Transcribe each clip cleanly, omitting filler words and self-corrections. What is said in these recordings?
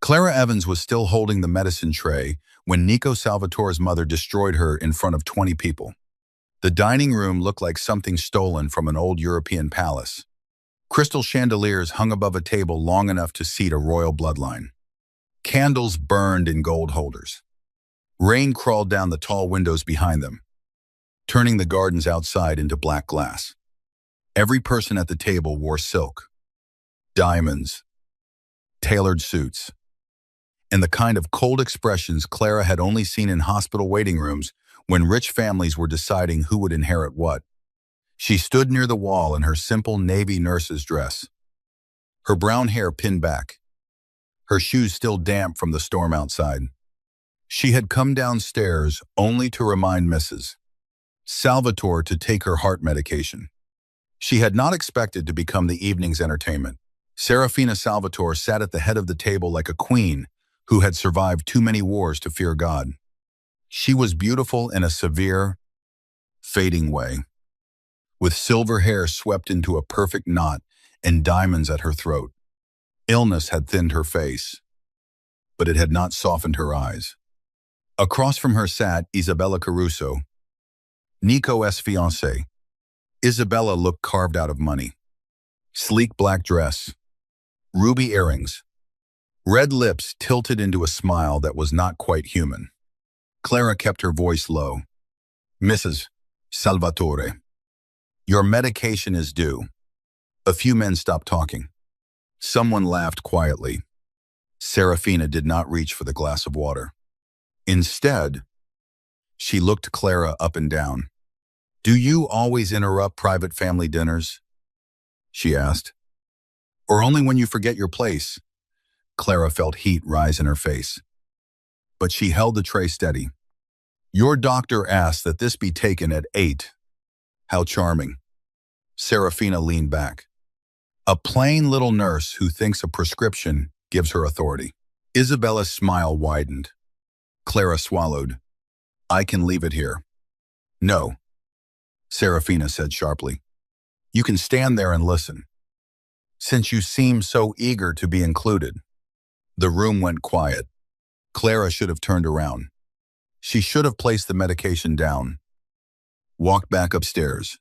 Clara Evans was still holding the medicine tray when Nico Salvatore's mother destroyed her in front of 20 people. The dining room looked like something stolen from an old European palace. Crystal chandeliers hung above a table long enough to seat a royal bloodline. Candles burned in gold holders. Rain crawled down the tall windows behind them, turning the gardens outside into black glass. Every person at the table wore silk, diamonds, tailored suits, and the kind of cold expressions Clara had only seen in hospital waiting rooms when rich families were deciding who would inherit what. She stood near the wall in her simple navy nurse's dress, her brown hair pinned back, her shoes still damp from the storm outside. She had come downstairs only to remind Mrs. Salvatore to take her heart medication. She had not expected to become the evening's entertainment. Serafina Salvatore sat at the head of the table like a queen who had survived too many wars to fear God. She was beautiful in a severe, fading way, with silver hair swept into a perfect knot and diamonds at her throat. Illness had thinned her face, but it had not softened her eyes. Across from her sat Isabella Caruso, Nico's fiancée. Isabella looked carved out of money. Sleek black dress, ruby earrings, red lips tilted into a smile that was not quite human. Clara kept her voice low. Mrs. Salvatore, your medication is due. A few men stopped talking. Someone laughed quietly. Serafina did not reach for the glass of water. Instead, she looked Clara up and down. Do you always interrupt private family dinners? She asked. Or only when you forget your place? Clara felt heat rise in her face. But she held the tray steady. Your doctor asked that this be taken at 8. How charming. Serafina leaned back. A plain little nurse who thinks a prescription gives her authority. Isabella's smile widened. Clara swallowed. I can leave it here. No, Serafina said sharply. You can stand there and listen. Since you seem so eager to be included. The room went quiet. Clara should have turned around. She should have placed the medication down, walked back upstairs,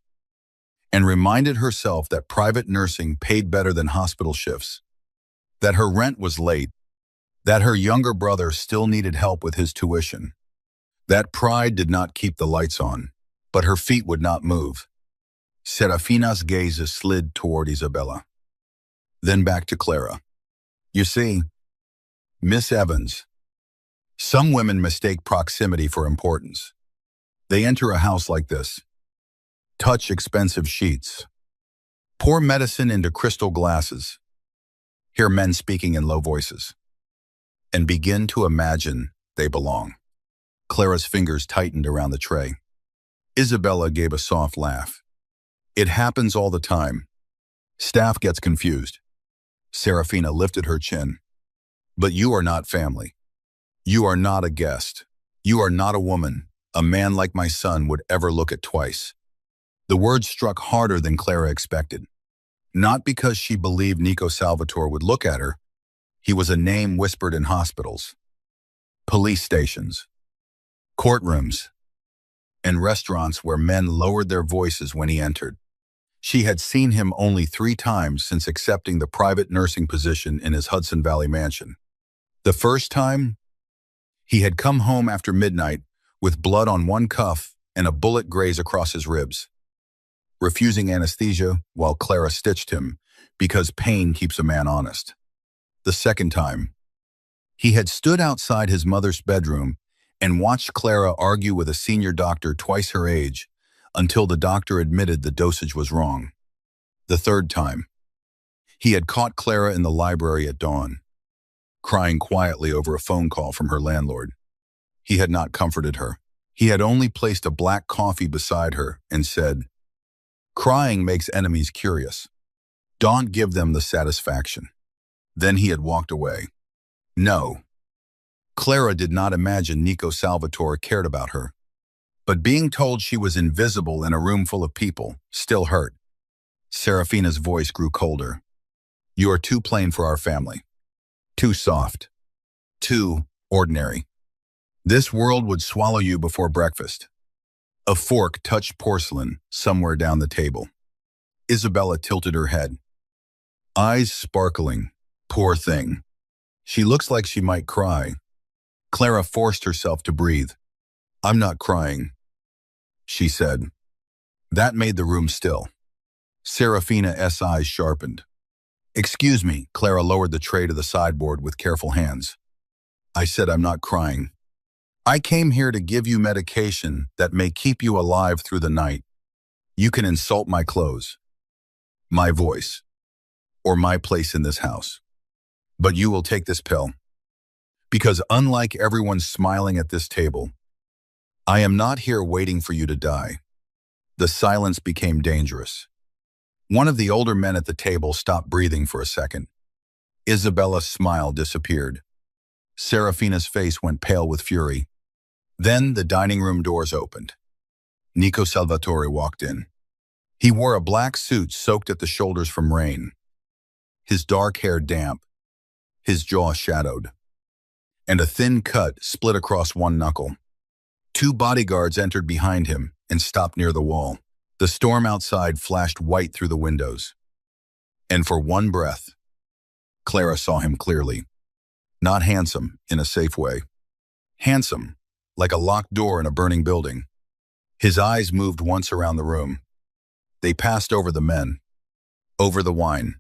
and reminded herself that private nursing paid better than hospital shifts, that her rent was late, that her younger brother still needed help with his tuition. That pride did not keep the lights on, but her feet would not move. Serafina's gaze slid toward Isabella, then back to Clara. You see, Miss Evans, some women mistake proximity for importance. They enter a house like this, touch expensive sheets, pour medicine into crystal glasses, hear men speaking in low voices, and begin to imagine they belong. Clara's fingers tightened around the tray. Isabella gave a soft laugh. It happens all the time. Staff gets confused. Serafina lifted her chin. But you are not family. You are not a guest. You are not a woman a man like my son would ever look at twice. The words struck harder than Clara expected. Not because she believed Nico Salvatore would look at her. He was a name whispered in hospitals, police stations, courtrooms, and restaurants where men lowered their voices when he entered. She had seen him only 3 times since accepting the private nursing position in his Hudson Valley mansion. The first time, he had come home after midnight with blood on one cuff and a bullet graze across his ribs, refusing anesthesia while Clara stitched him because pain keeps a man honest. The second time, he had stood outside his mother's bedroom and watched Clara argue with a senior doctor twice her age until the doctor admitted the dosage was wrong. The third time, he had caught Clara in the library at dawn, crying quietly over a phone call from her landlord. He had not comforted her. He had only placed a black coffee beside her and said, "Crying makes enemies curious. Don't give them the satisfaction." Then he had walked away. No, Clara did not imagine Nico Salvatore cared about her. But being told she was invisible in a room full of people still hurt. Serafina's voice grew colder. You are too plain for our family. Too soft. Too ordinary. This world would swallow you before breakfast. A fork touched porcelain somewhere down the table. Isabella tilted her head. Eyes sparkling. Poor thing. She looks like she might cry. Clara forced herself to breathe. I'm not crying, she said. That made the room still. Serafina's eyes sharpened. Excuse me, Clara lowered the tray to the sideboard with careful hands. I said I'm not crying. I came here to give you medication that may keep you alive through the night. You can insult my clothes, my voice, or my place in this house. But you will take this pill. Because unlike everyone smiling at this table, I am not here waiting for you to die. The silence became dangerous. One of the older men at the table stopped breathing for a second. Isabella's smile disappeared. Serafina's face went pale with fury. Then the dining room doors opened. Nico Salvatore walked in. He wore a black suit soaked at the shoulders from rain. His dark hair damp, his jaw shadowed, and a thin cut split across one knuckle. Two bodyguards entered behind him and stopped near the wall. The storm outside flashed white through the windows. And for one breath, Clara saw him clearly. Not handsome in a safe way. Handsome, like a locked door in a burning building. His eyes moved once around the room. They passed over the men, over the wine,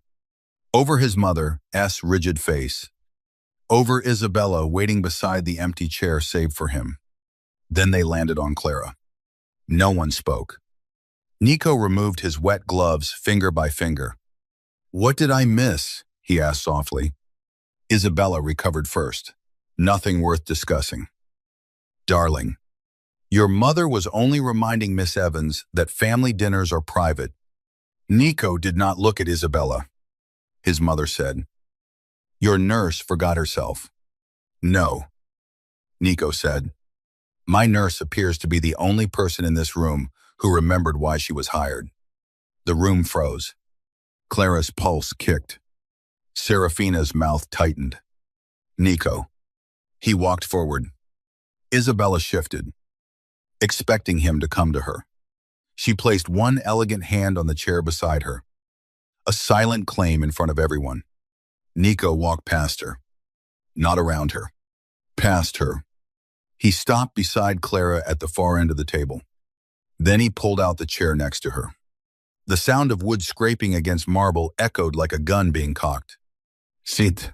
over his mother's rigid face, over Isabella waiting beside the empty chair saved for him. Then they landed on Clara. No one spoke. Nico removed his wet gloves finger by finger. What did I miss? He asked softly. Isabella recovered first. Nothing worth discussing. Darling, your mother was only reminding Miss Evans that family dinners are private. Nico did not look at Isabella. His mother said, Your nurse forgot herself. No, Nico said. My nurse appears to be the only person in this room who remembered why she was hired. The room froze. Clara's pulse kicked. Serafina's mouth tightened. Nico. He walked forward. Isabella shifted, expecting him to come to her. She placed one elegant hand on the chair beside her. A silent claim in front of everyone. Nico walked past her. Not around her. Past her. He stopped beside Clara at the far end of the table. Then he pulled out the chair next to her. The sound of wood scraping against marble echoed like a gun being cocked. Sit,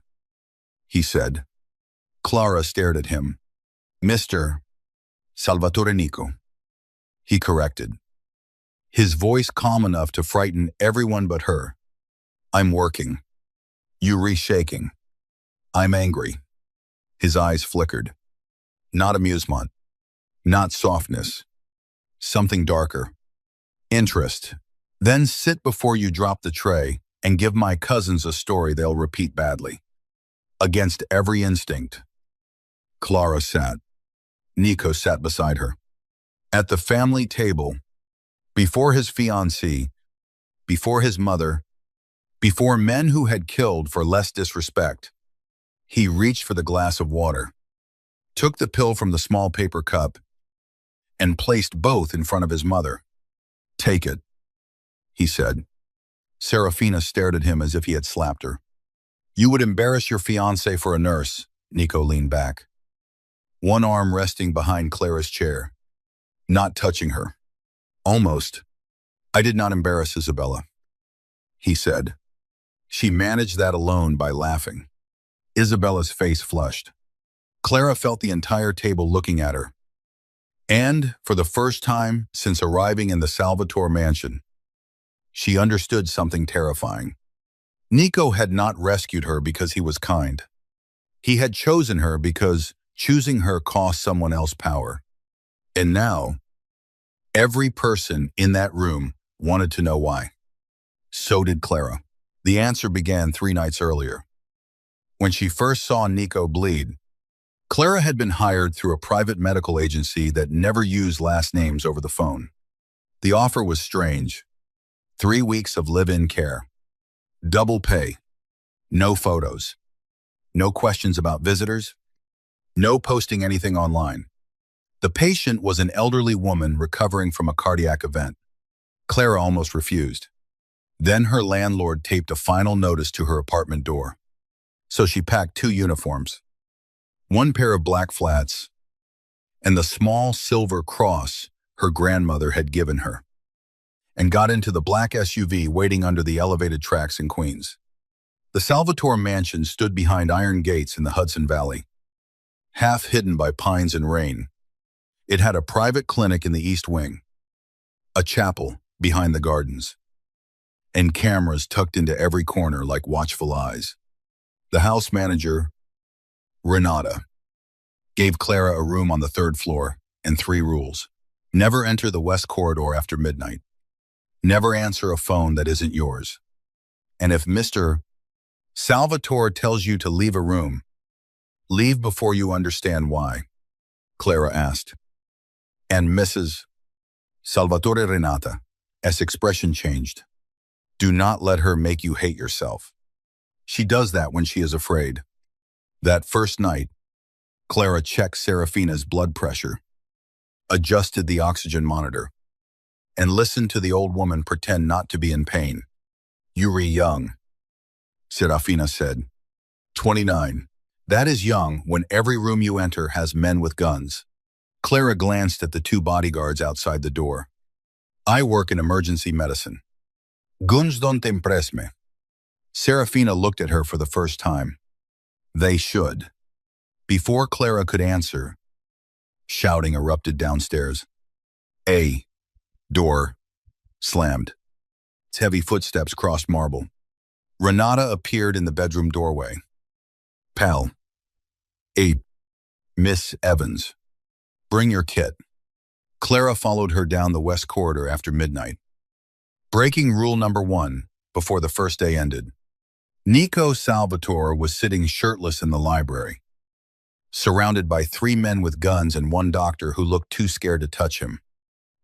he said. Clara stared at him. Mr. Salvatore Nico. He corrected. His voice calm enough to frighten everyone but her. I'm working. You reshaking. I'm angry. His eyes flickered. Not amusement. Not softness. Something darker. Interest. Then sit before you drop the tray and give my cousins a story they'll repeat badly. Against every instinct. Clara sat. Nico sat beside her. At the family table, before his fiancée, before his mother, before men who had killed for less disrespect, he reached for the glass of water, took the pill from the small paper cup, and placed both in front of his mother. Take it, he said. Serafina stared at him as if he had slapped her. You would embarrass your fiancé for a nurse, Nico leaned back. One arm resting behind Clara's chair, not touching her. Almost. I did not embarrass Isabella, he said. She managed that alone by laughing. Isabella's face flushed. Clara felt the entire table looking at her. And, for the first time since arriving in the Salvatore mansion, she understood something terrifying. Nico had not rescued her because he was kind. He had chosen her because choosing her cost someone else power. And now, every person in that room wanted to know why. So did Clara. The answer began 3 nights earlier. When she first saw Nico bleed, Clara had been hired through a private medical agency that never used last names over the phone. The offer was strange. 3 weeks of live-in care. Double pay. No photos. No questions about visitors. No posting anything online. The patient was an elderly woman recovering from a cardiac event. Clara almost refused. Then her landlord taped a final notice to her apartment door. So she packed 2 uniforms, 1 pair of black flats, and the small silver cross her grandmother had given her, and got into the black SUV waiting under the elevated tracks in Queens. The Salvatore mansion stood behind iron gates in the Hudson Valley, half hidden by pines and rain. It had a private clinic in the East Wing, a chapel behind the gardens, and cameras tucked into every corner like watchful eyes. The house manager, Renata, gave Clara a room on the 3rd floor and 3 rules. Never enter the West Corridor after midnight. Never answer a phone that isn't yours. And if Mr. Salvatore tells you to leave a room, leave before you understand why, Clara asked. And Mrs. Salvatore Renata's expression changed. Do not let her make you hate yourself. She does that when she is afraid. That first night, Clara checked Serafina's blood pressure, adjusted the oxygen monitor, and listened to the old woman pretend not to be in pain. You're young, Serafina said. 29. That is young when every room you enter has men with guns. Clara glanced at the 2 bodyguards outside the door. I work in emergency medicine. Guns don't impress me. Serafina looked at her for the first time. They should. Before Clara could answer, shouting erupted downstairs. A door slammed. Its heavy footsteps crossed marble. Renata appeared in the bedroom doorway. Pal. 8. Miss Evans. Bring your kit. Clara followed her down the West Corridor after midnight. Breaking rule number 1 before the first day ended. Nico Salvatore was sitting shirtless in the library, surrounded by 3 men with guns and 1 doctor who looked too scared to touch him.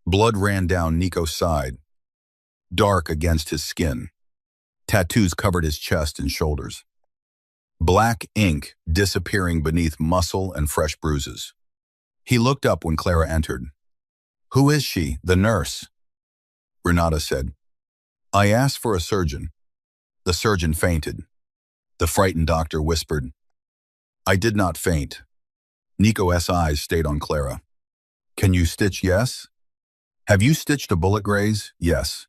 Blood ran down Nico's side, dark against his skin. Tattoos covered his chest and shoulders. Black ink disappearing beneath muscle and fresh bruises. He looked up when Clara entered. Who is she? The nurse, Renata said. I asked for a surgeon. The surgeon fainted. The frightened doctor whispered. I did not faint. Nico's eyes stayed on Clara. Can you stitch? Yes. Have you stitched a bullet graze? Yes.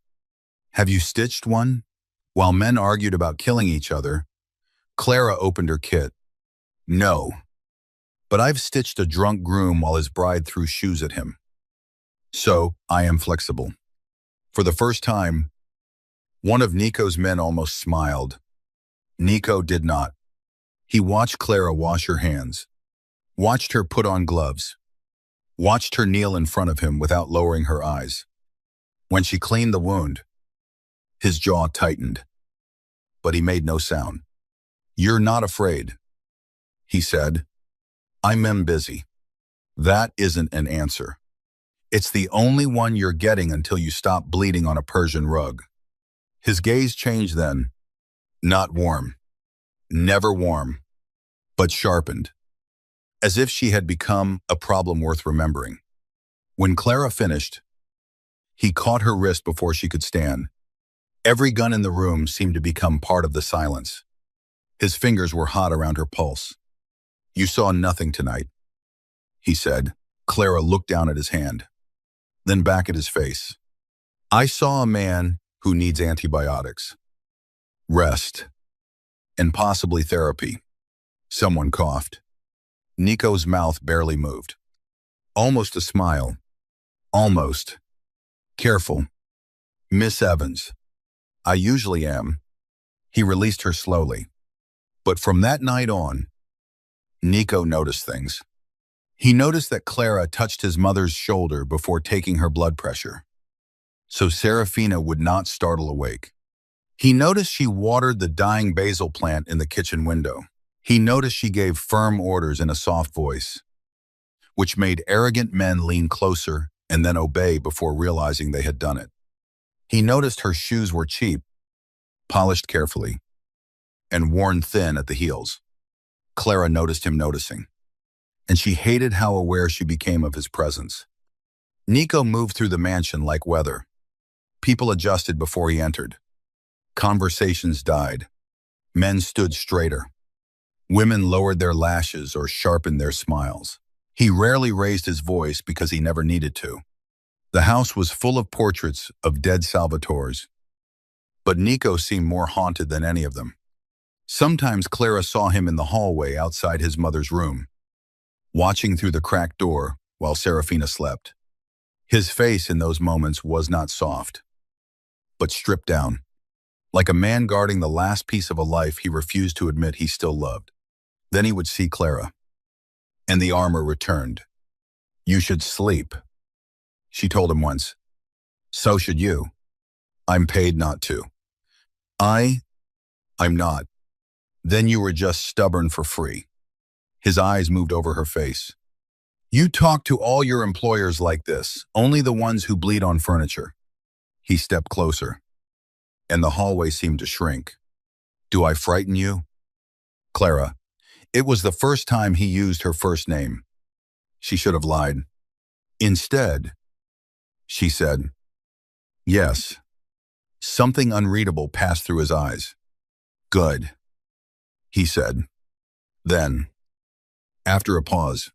Have you stitched one? While men argued about killing each other, Clara opened her kit. No. But I've stitched a drunk groom while his bride threw shoes at him. So, I am flexible. For the first time, one of Nico's men almost smiled. Nico did not. He watched Clara wash her hands, watched her put on gloves, watched her kneel in front of him without lowering her eyes. When she cleaned the wound, his jaw tightened, but he made no sound. You're not afraid, he said. I'm busy. That isn't an answer. It's the only one you're getting until you stop bleeding on a Persian rug. His gaze changed then. Not warm. Never warm. But sharpened. As if she had become a problem worth remembering. When Clara finished, he caught her wrist before she could stand. Every gun in the room seemed to become part of the silence. His fingers were hot around her pulse. You saw nothing tonight, he said. Clara looked down at his hand, then back at his face. I saw a man who needs antibiotics, rest, and possibly therapy. Someone coughed. Nico's mouth barely moved. Almost a smile. Almost. Careful. Miss Evans. I usually am. He released her slowly. But from that night on, Nico noticed things. He noticed that Clara touched his mother's shoulder before taking her blood pressure, so Serafina would not startle awake. He noticed she watered the dying basil plant in the kitchen window. He noticed she gave firm orders in a soft voice, which made arrogant men lean closer and then obey before realizing they had done it. He noticed her shoes were cheap, polished carefully, and worn thin at the heels. Clara noticed him noticing. and she hated how aware she became of his presence. Nico moved through the mansion like weather. People adjusted before he entered. Conversations died. Men stood straighter. Women lowered their lashes or sharpened their smiles. He rarely raised his voice because he never needed to. The house was full of portraits of dead Salvatores, but Nico seemed more haunted than any of them. Sometimes Clara saw him in the hallway outside his mother's room, watching through the cracked door while Serafina slept. His face in those moments was not soft, but stripped down. Like a man guarding the last piece of a life he refused to admit he still loved. Then he would see Clara, and the armor returned. "You should sleep," she told him once. "So should you. I'm paid not to." I'm not. Then you were just stubborn for free." His eyes moved over her face. "You talk to all your employers like this, only the ones who bleed on furniture." He stepped closer, and the hallway seemed to shrink. "Do I frighten you?" Clara. It was the first time he used her first name. She should have lied. Instead, she said, "Yes." Something unreadable passed through his eyes. "Good," he said. Then, after a pause,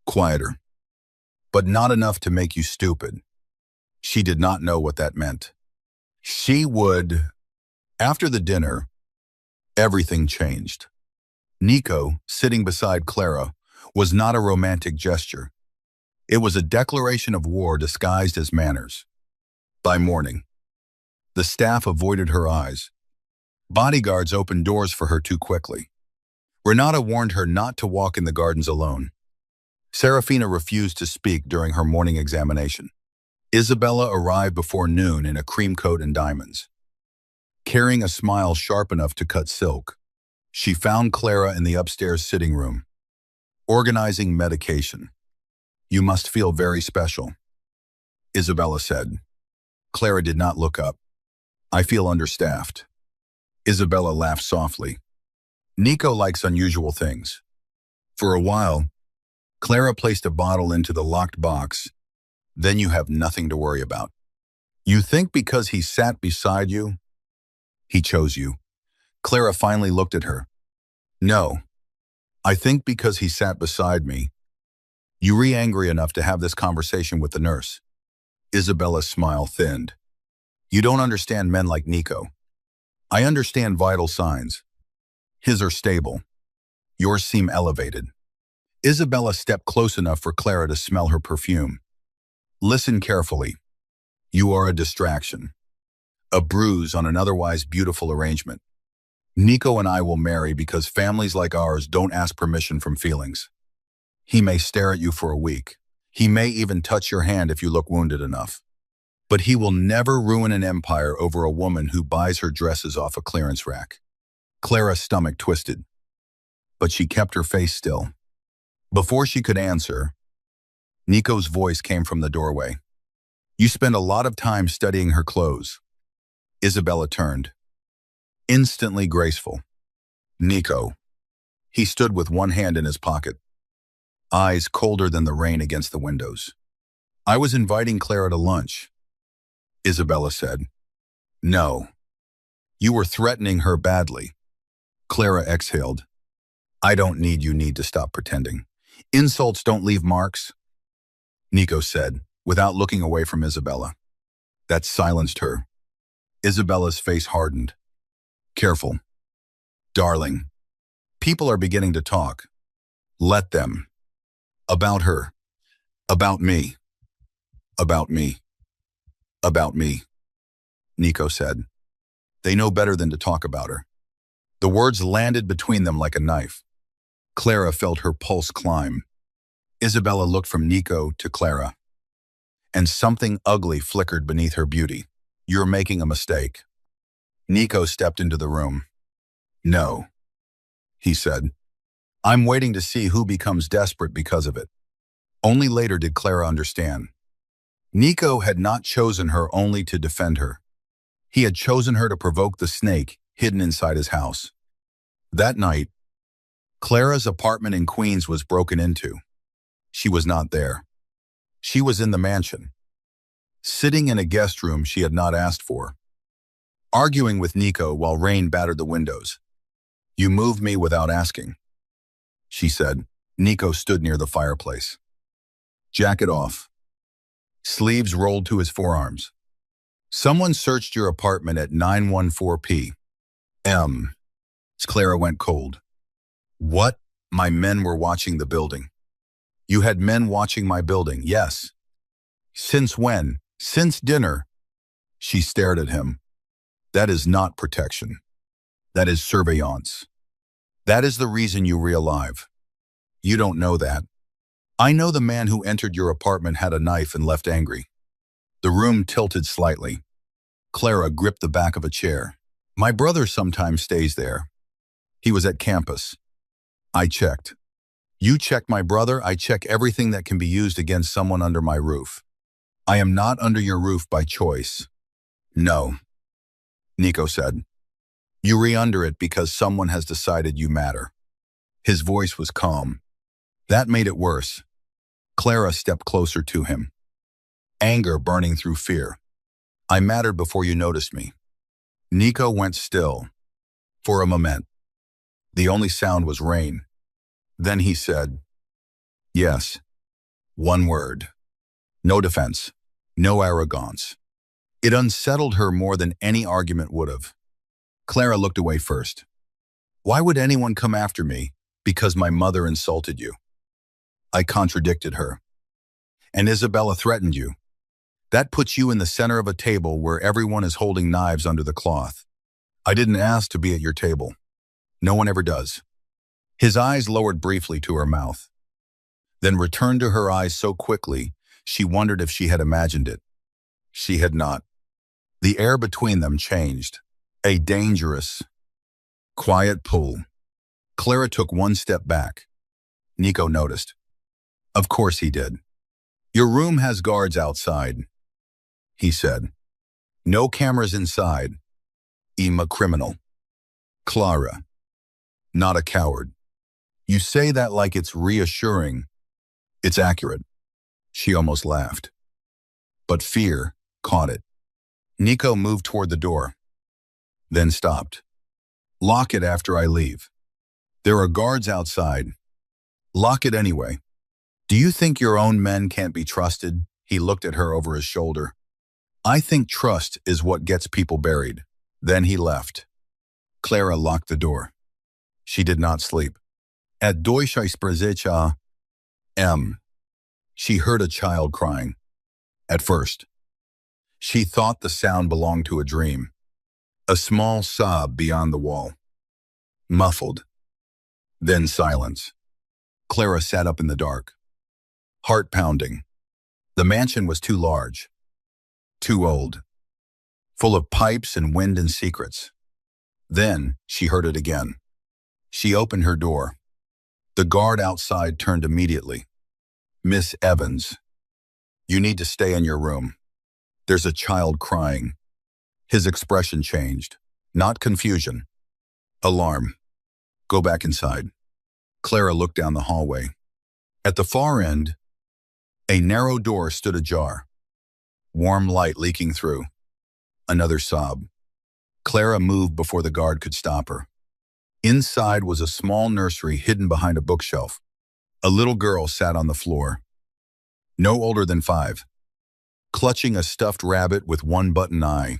quieter, "But not enough to make you stupid." She did not know what that meant. She would. After the dinner, everything changed. Nico, sitting beside Clara, was not a romantic gesture. It was a declaration of war disguised as manners. By morning, the staff avoided her eyes. Bodyguards opened doors for her too quickly. Renata warned her not to walk in the gardens alone. Serafina refused to speak during her morning examination. Isabella arrived before noon in a cream coat and diamonds. Carrying a smile sharp enough to cut silk, she found Clara in the upstairs sitting room, organizing medication. "You must feel very special," Isabella said. Clara did not look up. "I feel understaffed." Isabella laughed softly. Nico likes unusual things. For a while, Clara placed a bottle into the locked box. "Then you have nothing to worry about. You think because he sat beside you, he chose you." Clara finally looked at her. "No, I think because he sat beside me. You were angry enough to have this conversation with the nurse." Isabella's smile thinned. "You don't understand men like Nico. I understand vital signs. His are stable. Yours seem elevated." Isabella stepped close enough for Clara to smell her perfume. "Listen carefully. You are a distraction. A bruise on an otherwise beautiful arrangement. Nico and I will marry because families like ours don't ask permission from feelings. He may stare at you for a week. He may even touch your hand if you look wounded enough. But he will never ruin an empire over a woman who buys her dresses off a clearance rack." Clara's stomach twisted, but she kept her face still. Before she could answer, Nico's voice came from the doorway. "You spend a lot of time studying her clothes." Isabella turned. Instantly graceful. "Nico." He stood with one hand in his pocket, eyes colder than the rain against the windows. "I was inviting Clara to lunch," Isabella said. "No. You were threatening her badly." Clara exhaled. "I don't need you need to stop pretending. Insults don't leave marks," Nico said, without looking away from Isabella. That silenced her. Isabella's face hardened. "Careful. Darling, people are beginning to talk. Let them. About her. About me. About me. About me," Nico said. "They know better than to talk about her." The words landed between them like a knife. Clara felt her pulse climb. Isabella looked from Nico to Clara, and something ugly flickered beneath her beauty. "You're making a mistake." Nico stepped into the room. "No," he said. "I'm waiting to see who becomes desperate because of it." Only later did Clara understand. Nico had not chosen her only to defend her. He had chosen her to provoke the snake hidden inside his house. That night, Clara's apartment in Queens was broken into. She was not there. She was in the mansion, sitting in a guest room she had not asked for, arguing with Nico while rain battered the windows. "You moved me without asking," she said. Nico stood near the fireplace. Jacket off. Sleeves rolled to his forearms. "Someone searched your apartment at 9:14 p.m. Clara went cold. "What? My men were watching the building." "You had men watching my building?" "Yes." "Since when?" "Since dinner." She stared at him. "That is not protection. That is surveillance. That is the reason you were alive." "You don't know that." "I know the man who entered your apartment had a knife and left angry." The room tilted slightly. Clara gripped the back of a chair. "My brother sometimes stays there. He was at campus. I checked." "You check my brother?" "I check everything that can be used against someone under my roof." "I am not under your roof by choice." "No," Nico said. "You re-under it because someone has decided you matter." His voice was calm. That made it worse. Clara stepped closer to him, anger burning through fear. "I mattered before you noticed me." Nico went still. For a moment. The only sound was rain. Then he said, "Yes." One word. No defense. No arrogance. It unsettled her more than any argument would have. Clara looked away first. "Why would anyone come after me? Because my mother insulted you." I contradicted her. "And Isabella threatened you. That puts you in the center of a table where everyone is holding knives under the cloth. I didn't ask to be at your table. No one ever does." His eyes lowered briefly to her mouth, then returned to her eyes so quickly she wondered if she had imagined it. She had not. The air between them changed. A dangerous, quiet pull. Clara took one step back. Nico noticed. Of course he did. "Your room has guards outside," he said. "No cameras inside. I'm a criminal." Clara. Not a coward. You say that like it's reassuring. It's accurate. She almost laughed. But fear caught it. Nico moved toward the door, then stopped. "Lock it after I leave. There are guards outside. Lock it anyway." "Do you think your own men can't be trusted?" He looked at her over his shoulder. "I think trust is what gets people buried." Then he left. Clara locked the door. She did not sleep. At 2:00 m. She heard a child crying. At first, she thought the sound belonged to a dream. A small sob beyond the wall. Muffled. Then silence. Clara sat up in the dark. Heart pounding. The mansion was too large. Too old. Full of pipes and wind and secrets. Then she heard it again. She opened her door. The guard outside turned immediately. "Miss Evans, you need to stay in your room. There's a child crying." His expression changed. Not confusion. Alarm. "Go back inside." Clara looked down the hallway. At the far end, a narrow door stood ajar. Warm light leaking through. Another sob. Clara moved before the guard could stop her. Inside was a small nursery hidden behind a bookshelf. A little girl sat on the floor. No older than 5. Clutching a stuffed rabbit with one button eye.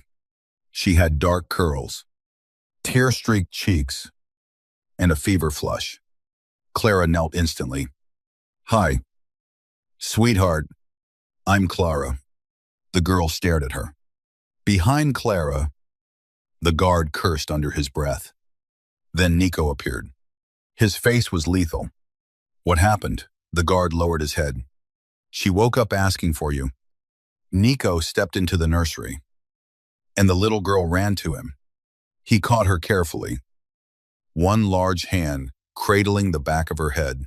She had dark curls, tear-streaked cheeks, and a fever flush. Clara knelt instantly. "Hi. Sweetheart, I'm Clara." The girl stared at her. Behind Clara, the guard cursed under his breath. Then Nico appeared. His face was lethal. "What happened?" The guard lowered his head. "She woke up asking for you." Nico stepped into the nursery, and the little girl ran to him. He caught her carefully, one large hand cradling the back of her head.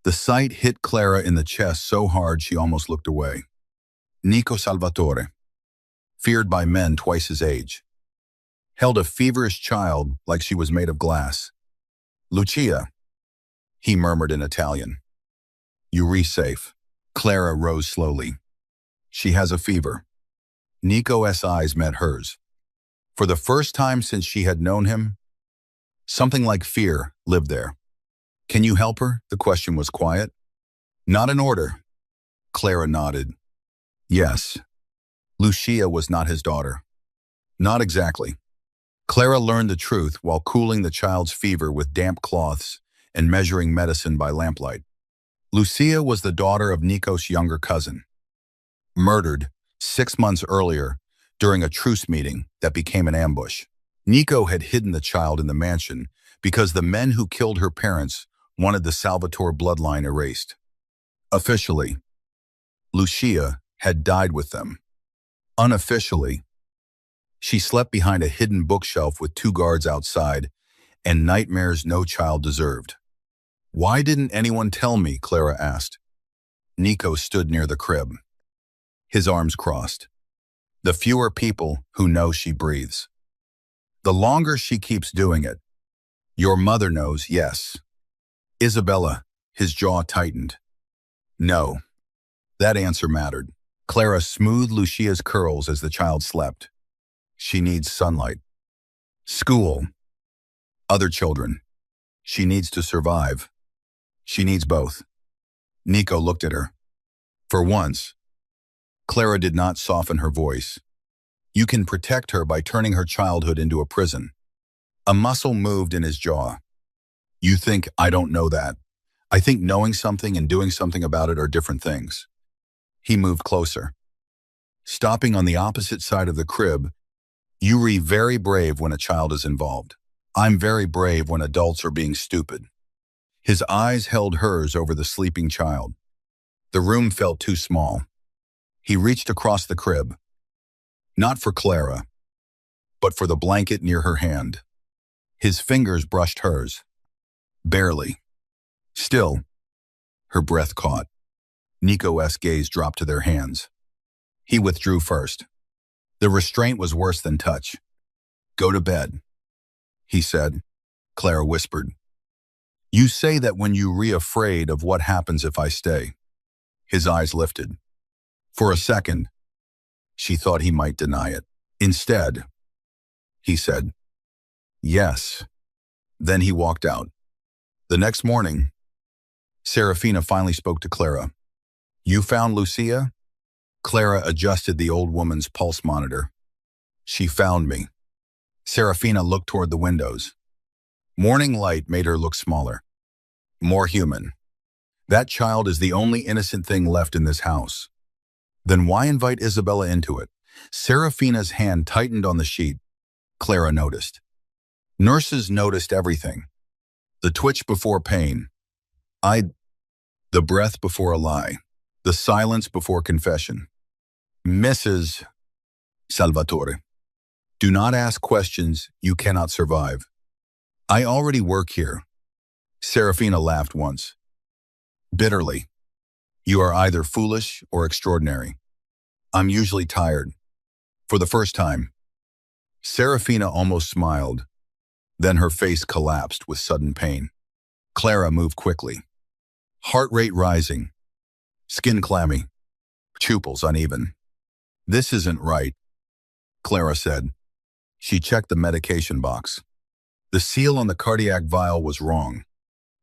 The sight hit Clara in the chest so hard she almost looked away. Nico Salvatore, feared by men twice his age, held a feverish child like she was made of glass. Lucia, He murmured in Italian. You're safe. Clara rose slowly. She has a fever. Nico's eyes met hers. For the first time since she had known him, something like fear lived there. Can you help her? The question was quiet. Not in order. Clara nodded. Yes. Lucia was not his daughter. Not exactly. Clara learned the truth while cooling the child's fever with damp cloths and measuring medicine by lamplight. Lucia was the daughter of Nico's younger cousin, murdered 6 months earlier during a truce meeting that became an ambush. Nico had hidden the child in the mansion because the men who killed her parents wanted the Salvatore bloodline erased. Officially, Lucia had died with them. Unofficially, she slept behind a hidden bookshelf with 2 guards outside and nightmares no child deserved. Why didn't anyone tell me? Clara asked. Nico stood near the crib, his arms crossed. The fewer people who know she breathes, the longer she keeps doing it. Your mother knows, yes. Isabella, his jaw tightened. No. That answer mattered. Clara smoothed Lucia's curls as the child slept. She needs sunlight. School. Other children. She needs to survive. She needs both. Nico looked at her. For once, Clara did not soften her voice. You can protect her by turning her childhood into a prison. A muscle moved in his jaw. You think I don't know that? I think knowing something and doing something about it are different things. He moved closer. Stopping on the opposite side of the crib, you're very brave when a child is involved. I'm very brave when adults are being stupid. His eyes held hers over the sleeping child. The room felt too small. He reached across the crib. Not for Clara, but for the blanket near her hand. His fingers brushed hers. Barely. Still, her breath caught. Nico's gaze dropped to their hands. He withdrew first. The restraint was worse than touch. Go to bed, he said. Clara whispered. You say that when you're afraid of what happens if I stay. His eyes lifted. For a second, she thought he might deny it. Instead, he said, yes. Then he walked out. The next morning, Serafina finally spoke to Clara. You found Lucia? Clara adjusted the old woman's pulse monitor. She found me. Serafina looked toward the windows. Morning light made her look smaller, more human. That child is the only innocent thing left in this house. Then why invite Isabella into it? Serafina's hand tightened on the sheet. Clara noticed. Nurses noticed everything. The twitch before pain. The breath before a lie. The silence before confession. Mrs. Salvatore, do not ask questions you cannot survive. I already work here. Serafina laughed once. Bitterly. You are either foolish or extraordinary. I'm usually tired. For the first time. Serafina almost smiled. Then her face collapsed with sudden pain. Clara moved quickly. Heart rate rising. Skin clammy. Pupils uneven. This isn't right, Clara said. She checked the medication box. The seal on the cardiac vial was wrong.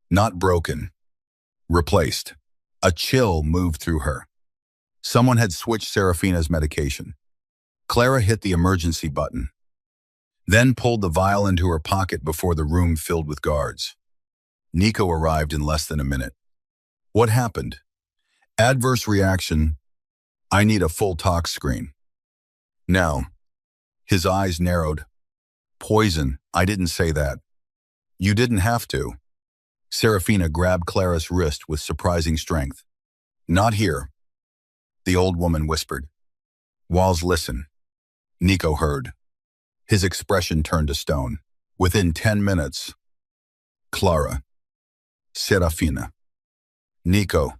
Not broken. Replaced. A chill moved through her. Someone had switched Serafina's medication. Clara hit the emergency button, then pulled the vial into her pocket before the room filled with guards. Nico arrived in less than a minute. What happened? Adverse reaction. I need a full tox screen. Now. His eyes narrowed. Poison. I didn't say that. You didn't have to. Serafina grabbed Clara's wrist with surprising strength. Not here, the old woman whispered. Walls, listen. Nico heard. His expression turned to stone. Within 10 minutes, Clara, Serafina, Nico,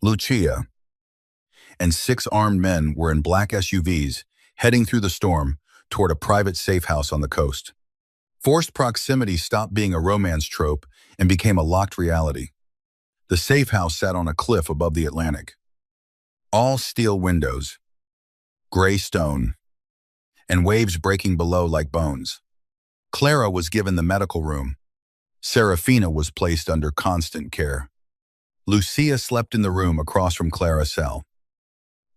Lucia, and 6 armed men were in black SUVs heading through the storm toward a private safe house on the coast. Forced proximity stopped being a romance trope and became a locked reality. The safe house sat on a cliff above the Atlantic. All steel windows, gray stone, and waves breaking below like bones. Clara was given the medical room. Serafina was placed under constant care. Lucia slept in the room across from Clara's cell,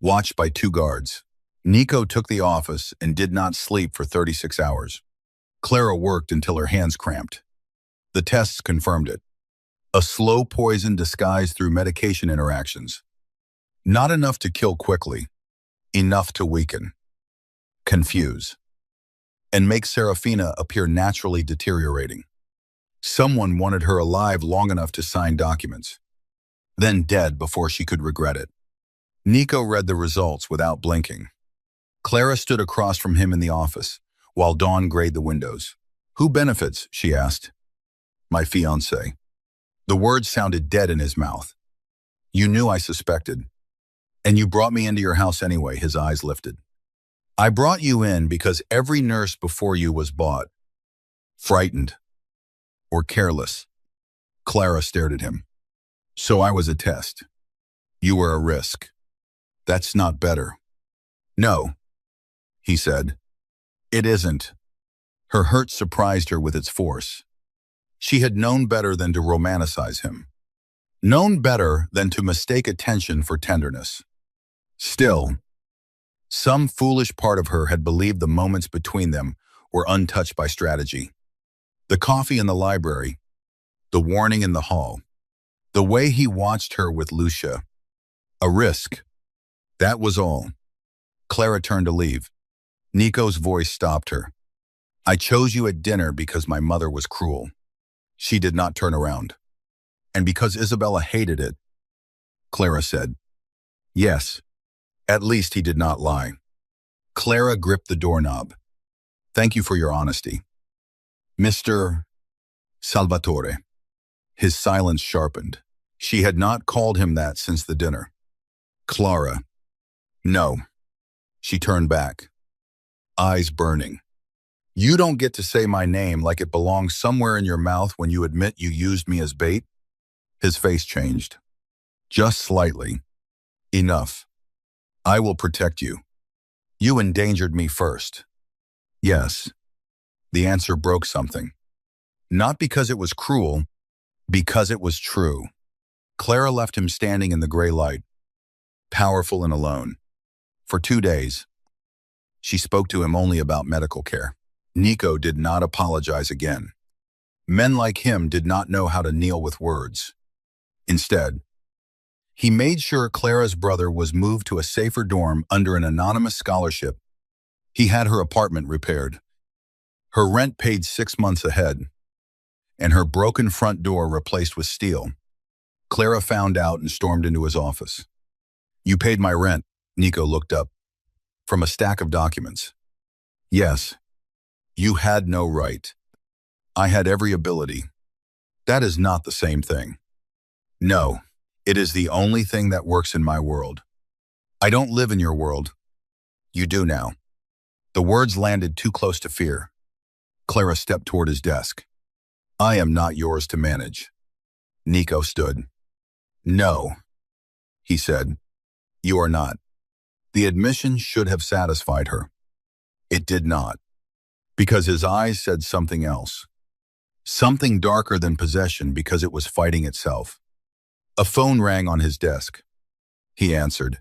watched by 2 guards. Nico took the office and did not sleep for 36 hours. Clara worked until her hands cramped. The tests confirmed it. A slow poison disguised through medication interactions. Not enough to kill quickly, enough to weaken, confuse, and make Serafina appear naturally deteriorating. Someone wanted her alive long enough to sign documents, then dead before she could regret it. Nico read the results without blinking. Clara stood across from him in the office, while Dawn grayed the windows. "Who benefits?" she asked. "My fiancé." The words sounded dead in his mouth. "You knew I suspected. And you brought me into your house anyway," his eyes lifted. "I brought you in because every nurse before you was bought, frightened, or careless." Clara stared at him. "So I was a test. You were a risk. That's not better." "No," he said. "It isn't." Her hurt surprised her with its force. She had known better than to romanticize him. Known better than to mistake attention for tenderness. Still, some foolish part of her had believed the moments between them were untouched by strategy. The coffee in the library, the warning in the hall, the way he watched her with Lucia. A risk. That was all. Clara turned to leave. Nico's voice stopped her. "I chose you at dinner because my mother was cruel." She did not turn around. "And because Isabella hated it," Clara said. "Yes. At least he did not lie." Clara gripped the doorknob. "Thank you for your honesty, Mr. Salvatore." His silence sharpened. She had not called him that since the dinner. "Clara." "No." She turned back, eyes burning. "You don't get to say my name like it belongs somewhere in your mouth when you admit you used me as bait." His face changed. "Just slightly. Enough. I will protect you. You endangered me first." "Yes." The answer broke something. Not because it was cruel, because it was true. Clara left him standing in the gray light, powerful and alone. For 2 days, she spoke to him only about medical care. Nico did not apologize again. Men like him did not know how to kneel with words. Instead, he made sure Clara's brother was moved to a safer dorm under an anonymous scholarship. He had her apartment repaired, her rent paid 6 months ahead, and her broken front door replaced with steel. Clara found out and stormed into his office. "You paid my rent." Nico looked up from a stack of documents. "Yes. You had no right. I had every ability." "That is not the same thing." "No, it is the only thing that works in my world." "I don't live in your world." "You do now." The words landed too close to fear. Clara stepped toward his desk. "I am not yours to manage." Nico stood. "No," he said. "You are not." The admission should have satisfied her. It did not, because his eyes said something else. Something darker than possession because it was fighting itself. A phone rang on his desk. He answered.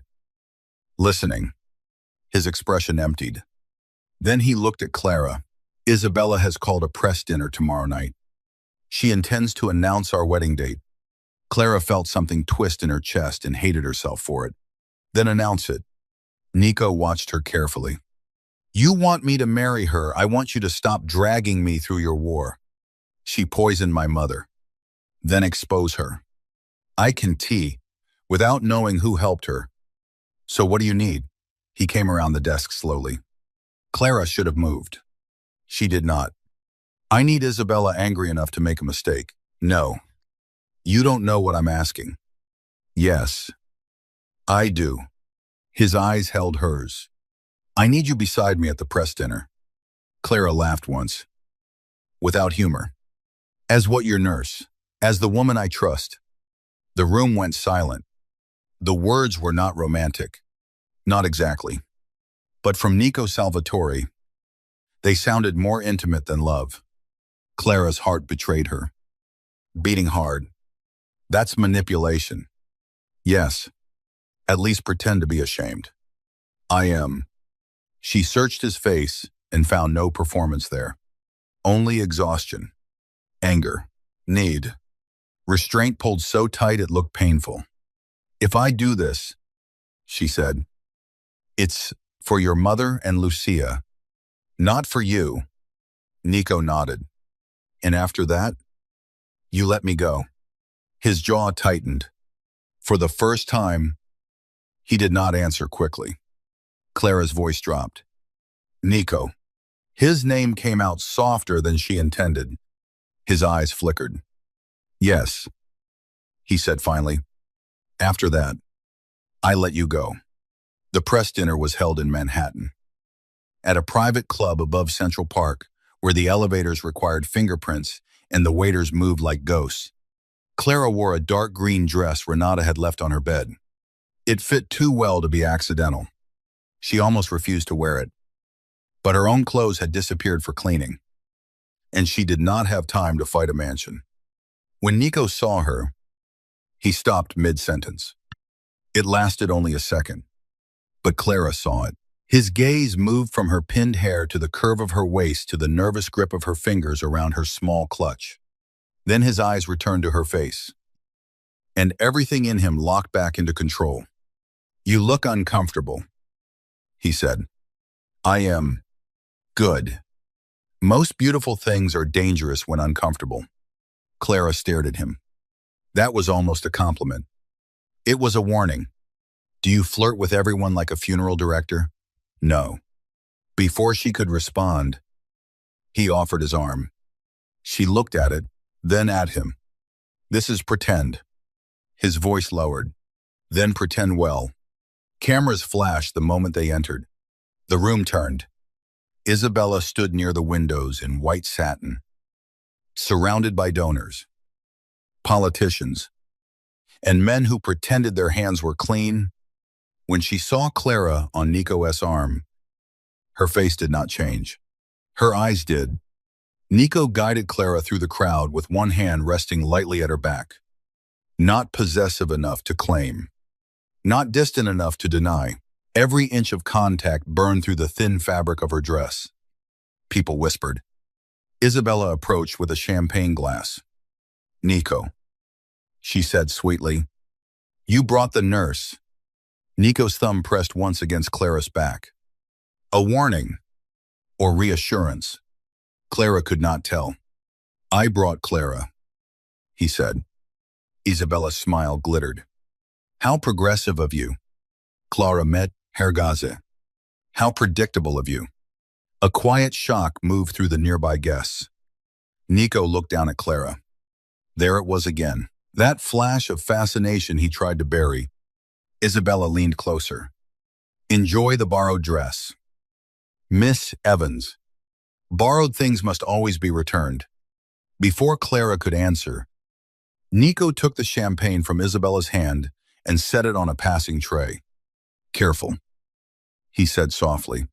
Listening. His expression emptied. Then he looked at Clara. "Isabella has called a press dinner tomorrow night. She intends to announce our wedding date." Clara felt something twist in her chest and hated herself for it. "Then announce it." Nico watched her carefully. "You want me to marry her. I want you to stop dragging me through your war. She poisoned my mother. Then expose her. I can tea, without knowing who helped her. So what do you need?" He came around the desk slowly. Clara should have moved. She did not. "I need Isabella angry enough to make a mistake." "No. You don't know what I'm asking." "Yes. I do." His eyes held hers. "I need you beside me at the press dinner." Clara laughed once, without humor. "As what, your nurse?" As the woman I trust. The room went silent. The words were not romantic. Not exactly. But from Nico Salvatore, they sounded more intimate than love. Clara's heart betrayed her. Beating hard. That's manipulation. Yes. At least pretend to be ashamed. I am. She searched his face and found no performance there. Only exhaustion. Anger. Need. Restraint pulled so tight it looked painful. If I do this, she said, it's for your mother and Lucia. Not for you. Nico nodded. And after that, you let me go. His jaw tightened. For the first time, he did not answer quickly. Clara's voice dropped. Nico. His name came out softer than she intended. His eyes flickered. Yes, he said finally. After that, I let you go. The press dinner was held in Manhattan. At a private club above Central Park, where the elevators required fingerprints and the waiters moved like ghosts. Clara wore a dark green dress Renata had left on her bed. It fit too well to be accidental. She almost refused to wear it. But her own clothes had disappeared for cleaning, and she did not have time to fight a mansion. When Nico saw her, he stopped mid-sentence. It lasted only a second, but Clara saw it. His gaze moved from her pinned hair to the curve of her waist to the nervous grip of her fingers around her small clutch. Then his eyes returned to her face, and everything in him locked back into control. You look uncomfortable, he said. I am good. Most beautiful things are dangerous when uncomfortable. Clara stared at him. That was almost a compliment. It was a warning. Do you flirt with everyone like a funeral director? No. Before she could respond, he offered his arm. She looked at it, then at him. This is pretend. His voice lowered. Then pretend well. Cameras flashed the moment they entered. The room turned. Isabella stood near the windows in white satin, surrounded by donors, politicians, and men who pretended their hands were clean. When she saw Clara on Nico's arm, her face did not change. Her eyes did. Nico guided Clara through the crowd with one hand resting lightly at her back. Not possessive enough to claim. Not distant enough to deny. Every inch of contact burned through the thin fabric of her dress. People whispered. Isabella approached with a champagne glass. Nico, she said sweetly. You brought the nurse. Nico's thumb pressed once against Clara's back. A warning or reassurance. Clara could not tell. I brought Clara, he said. Isabella's smile glittered. How progressive of you. Clara met Hergaze. How predictable of you. A quiet shock moved through the nearby guests. Nico looked down at Clara. There it was again. That flash of fascination he tried to bury. Isabella leaned closer. Enjoy the borrowed dress. Miss Evans. Borrowed things must always be returned. Before Clara could answer, Nico took the champagne from Isabella's hand and set it on a passing tray. Careful, he said softly.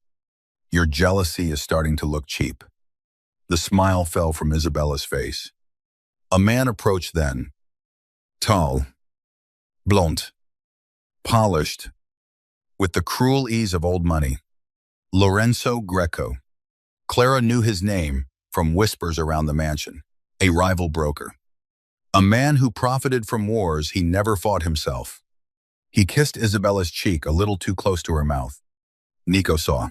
Your jealousy is starting to look cheap. The smile fell from Isabella's face. A man approached then. Tall, blond, polished, with the cruel ease of old money. Lorenzo Greco. Clara knew his name from whispers around the mansion. A rival broker. A man who profited from wars he never fought himself. He kissed Isabella's cheek a little too close to her mouth. Nico saw.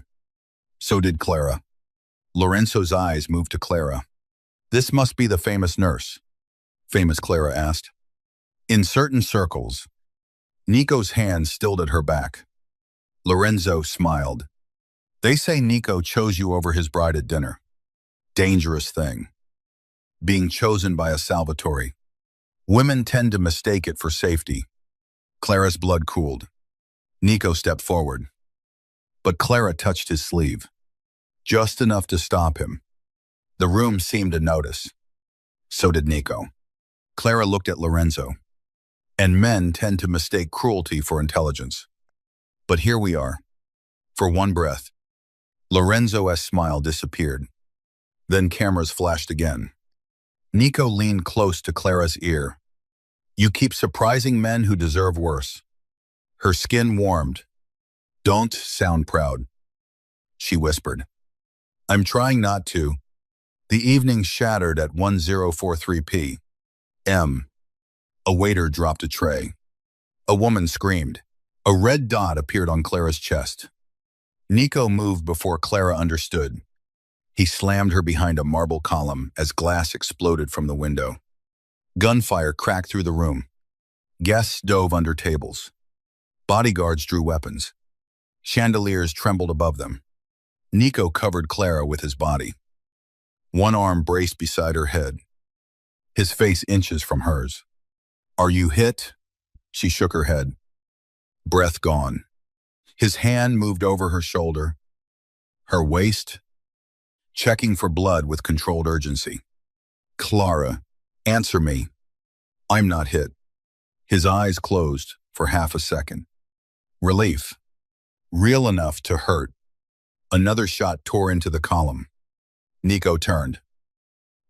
So did Clara. Lorenzo's eyes moved to Clara. This must be the famous nurse. Famous, Clara asked. In certain circles, Nico's hand stilled at her back. Lorenzo smiled. They say Nico chose you over his bride at dinner. Dangerous thing. Being chosen by a Salvatore. Women tend to mistake it for safety. Clara's blood cooled. Nico stepped forward. But Clara touched his sleeve. Just enough to stop him. The room seemed to notice. So did Nico. Clara looked at Lorenzo. And men tend to mistake cruelty for intelligence. But here we are. For one breath, Lorenzo's smile disappeared. Then cameras flashed again. Nico leaned close to Clara's ear. You keep surprising men who deserve worse. Her skin warmed. Don't sound proud, she whispered. I'm trying not to. The evening shattered at 10:43 p.m. A waiter dropped a tray. A woman screamed. A red dot appeared on Clara's chest. Nico moved before Clara understood. He slammed her behind a marble column as glass exploded from the window. Gunfire cracked through the room. Guests dove under tables. Bodyguards drew weapons. Chandeliers trembled above them. Nico covered Clara with his body. One arm braced beside her head, his face inches from hers. Are you hit? She shook her head. Breath gone. His hand moved over her shoulder, her waist, checking for blood with controlled urgency. Clara, answer me. I'm not hit. His eyes closed for half a second. Relief. Real enough to hurt. Another shot tore into the column. Nico turned.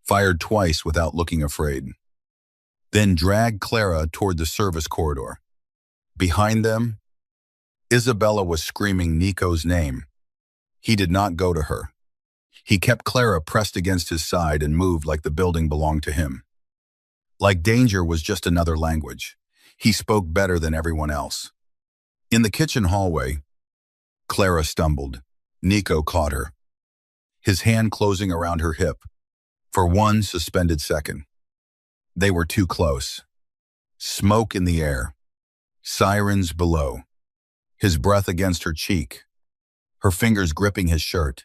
Fired twice without looking afraid. Then dragged Clara toward the service corridor. Behind them, Isabella was screaming Nico's name. He did not go to her. He kept Clara pressed against his side and moved like the building belonged to him. Like danger was just another language. He spoke better than everyone else. In the kitchen hallway, Clara stumbled. Nico caught her, his hand closing around her hip. For one suspended second. They were too close. Smoke in the air. Sirens below. His breath against her cheek. Her fingers gripping his shirt.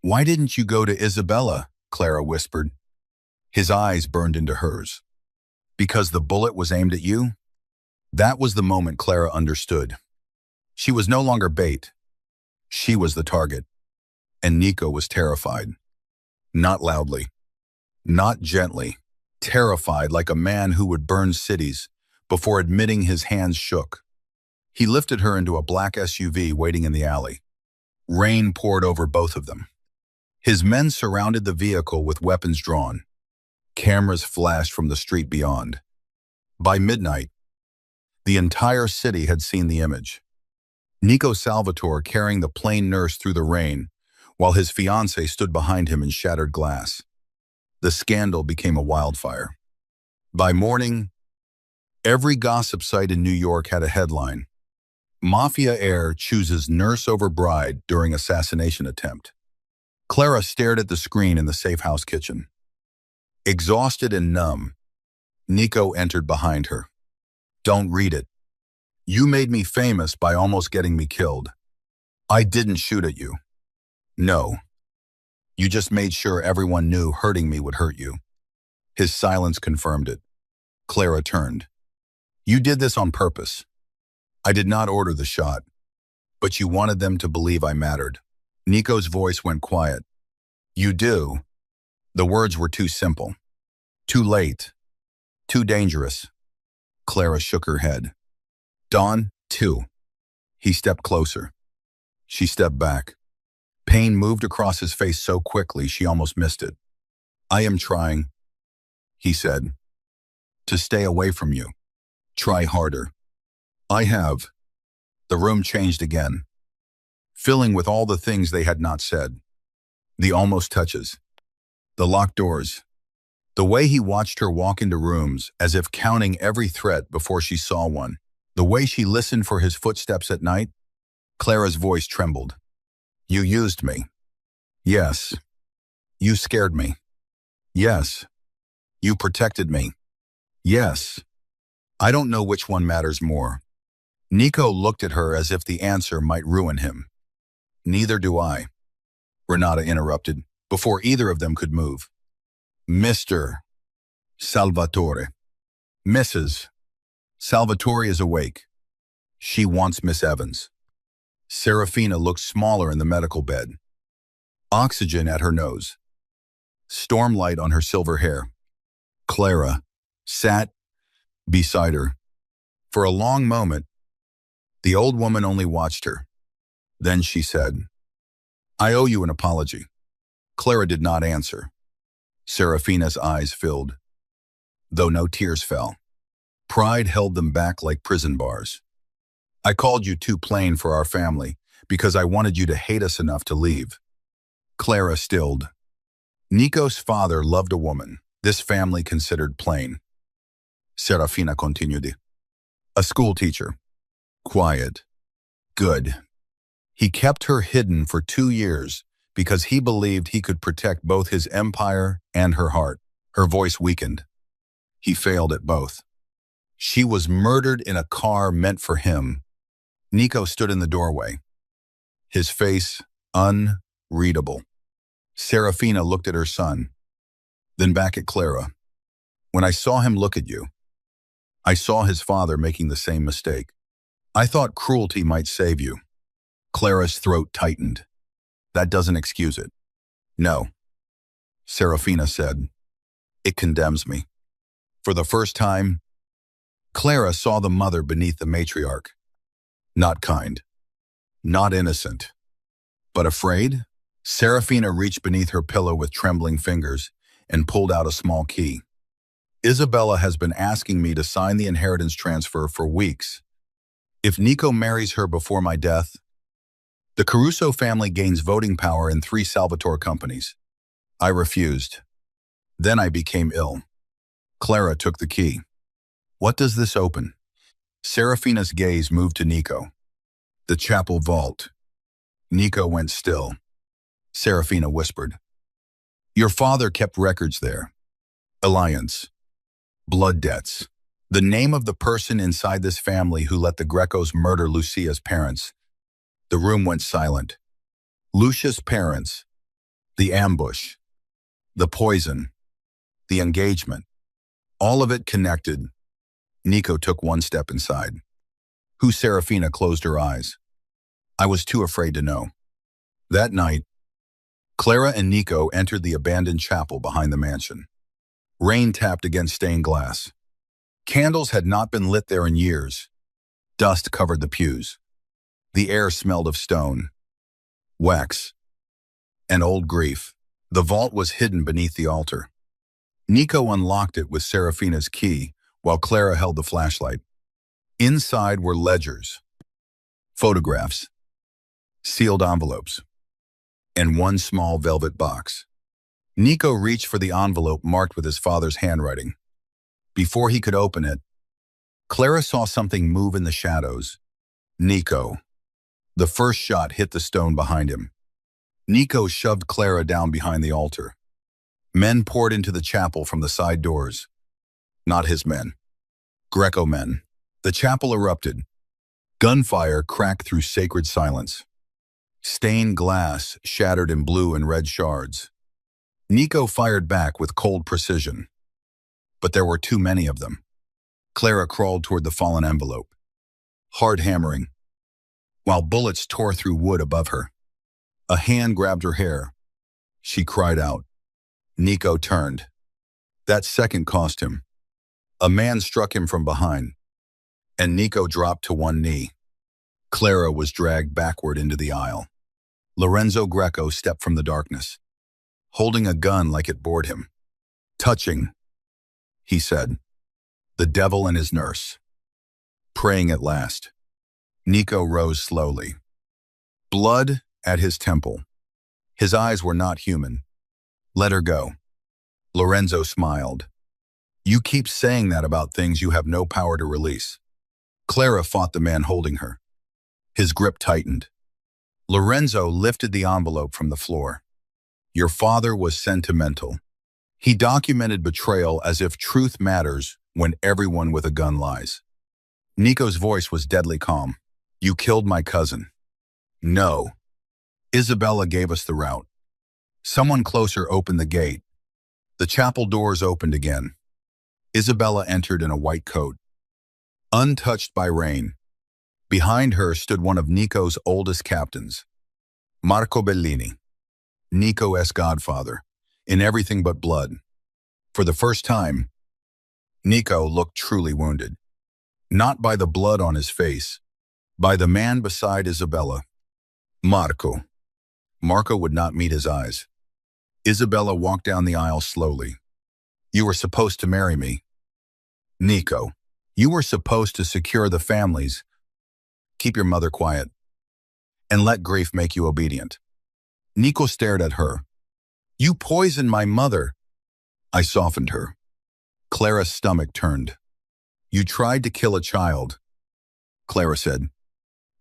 Why didn't you go to Isabella? Clara whispered. His eyes burned into hers. Because the bullet was aimed at you? That was the moment Clara understood. She was no longer bait. She was the target. And Nico was terrified. Not loudly. Not gently. Terrified like a man who would burn cities before admitting his hands shook. He lifted her into a black SUV waiting in the alley. Rain poured over both of them. His men surrounded the vehicle with weapons drawn. Cameras flashed from the street beyond. By midnight, the entire city had seen the image. Nico Salvatore carrying the plain nurse through the rain, while his fiancée stood behind him in shattered glass. The scandal became a wildfire. By morning, every gossip site in New York had a headline. Mafia heir chooses nurse over bride during assassination attempt. Clara stared at the screen in the safe house kitchen. Exhausted and numb, Nico entered behind her. Don't read it. You made me famous by almost getting me killed. I didn't shoot at you. No. You just made sure everyone knew hurting me would hurt you. His silence confirmed it. Clara turned. You did this on purpose. I did not order the shot, but you wanted them to believe I mattered. Nico's voice went quiet. You do. The words were too simple. Too late. Too dangerous. Clara shook her head. Dawn, too. He stepped closer. She stepped back. Pain moved across his face so quickly she almost missed it. I am trying, he said, to stay away from you. Try harder. I have. The room changed again, filling with all the things they had not said. The almost touches. The locked doors. The way he watched her walk into rooms as if counting every threat before she saw one. The way she listened for his footsteps at night. Clara's voice trembled. You used me. Yes. You scared me. Yes. You protected me. Yes. I don't know which one matters more. Nico looked at her as if the answer might ruin him. Neither do I. Renata interrupted, before either of them could move. Mr. Salvatore. Mrs. Salvatore is awake. She wants Miss Evans. Serafina looked smaller in the medical bed. Oxygen at her nose. Stormlight on her silver hair. Clara, sat beside her. For a long moment, the old woman only watched her. Then she said, "I owe you an apology." Clara did not answer. Serafina's eyes filled, though no tears fell. Pride held them back like prison bars. "I called you too plain for our family because I wanted you to hate us enough to leave." Clara stilled. Nico's father loved a woman this family considered plain. Serafina continued. A school teacher. Quiet. Good. He kept her hidden for 2 years because he believed he could protect both his empire and her heart. Her voice weakened. He failed at both. She was murdered in a car meant for him. Nico stood in the doorway, his face unreadable. Serafina looked at her son, then back at Clara. When I saw him look at you, I saw his father making the same mistake. I thought cruelty might save you. Clara's throat tightened. That doesn't excuse it. No, Serafina said. It condemns me. For the first time, Clara saw the mother beneath the matriarch. Not kind, not innocent, but afraid. Serafina reached beneath her pillow with trembling fingers and pulled out a small key. Isabella has been asking me to sign the inheritance transfer for weeks. If Nico marries her before my death, the Caruso family gains voting power in 3 Salvatore companies. I refused. Then I became ill. Clara took the key. What does this open? Serafina's gaze moved to Nico. The chapel vault. Nico went still. Serafina whispered. Your father kept records there. Alliance. Blood debts. The name of the person inside this family who let the Grecos murder Lucia's parents. The room went silent. Lucia's parents. The ambush. The poison. The engagement. All of it connected. Nico took one step inside. Serafina closed her eyes. I was too afraid to know. That night, Clara and Nico entered the abandoned chapel behind the mansion. Rain tapped against stained glass. Candles had not been lit there in years. Dust covered the pews. The air smelled of stone, wax, and old grief. The vault was hidden beneath the altar. Nico unlocked it with Serafina's key while Clara held the flashlight. Inside were ledgers, photographs, sealed envelopes, and one small velvet box. Nico reached for the envelope marked with his father's handwriting. Before he could open it, Clara saw something move in the shadows. Nico. The first shot hit the stone behind him. Nico shoved Clara down behind the altar. Men poured into the chapel from the side doors. Not his men. Greco men. The chapel erupted. Gunfire cracked through sacred silence. Stained glass shattered in blue and red shards. Nico fired back with cold precision. But there were too many of them. Clara crawled toward the fallen envelope. Hard hammering, while bullets tore through wood above her. A hand grabbed her hair. She cried out. Nico turned. That second cost him. A man struck him from behind, and Nico dropped to one knee. Clara was dragged backward into the aisle. Lorenzo Greco stepped from the darkness, holding a gun like it bored him. Touching, he said. The devil and his nurse. Praying at last. Nico rose slowly. Blood at his temple. His eyes were not human. Let her go. Lorenzo smiled. You keep saying that about things you have no power to release. Clara fought the man holding her. His grip tightened. Lorenzo lifted the envelope from the floor. Your father was sentimental. He documented betrayal as if truth matters when everyone with a gun lies. Nico's voice was deadly calm. You killed my cousin. No. Isabella gave us the route. Someone closer opened the gate. The chapel doors opened again. Isabella entered in a white coat, untouched by rain. Behind her stood one of Nico's oldest captains, Marco Bellini, Nico's godfather, in everything but blood. For the first time, Nico looked truly wounded. Not by the blood on his face, by the man beside Isabella. Marco. Marco would not meet his eyes. Isabella walked down the aisle slowly. You were supposed to marry me. Nico. You were supposed to secure the families. Keep your mother quiet. And let grief make you obedient. Nico stared at her. You poisoned my mother. I softened her. Clara's stomach turned. You tried to kill a child, Clara said.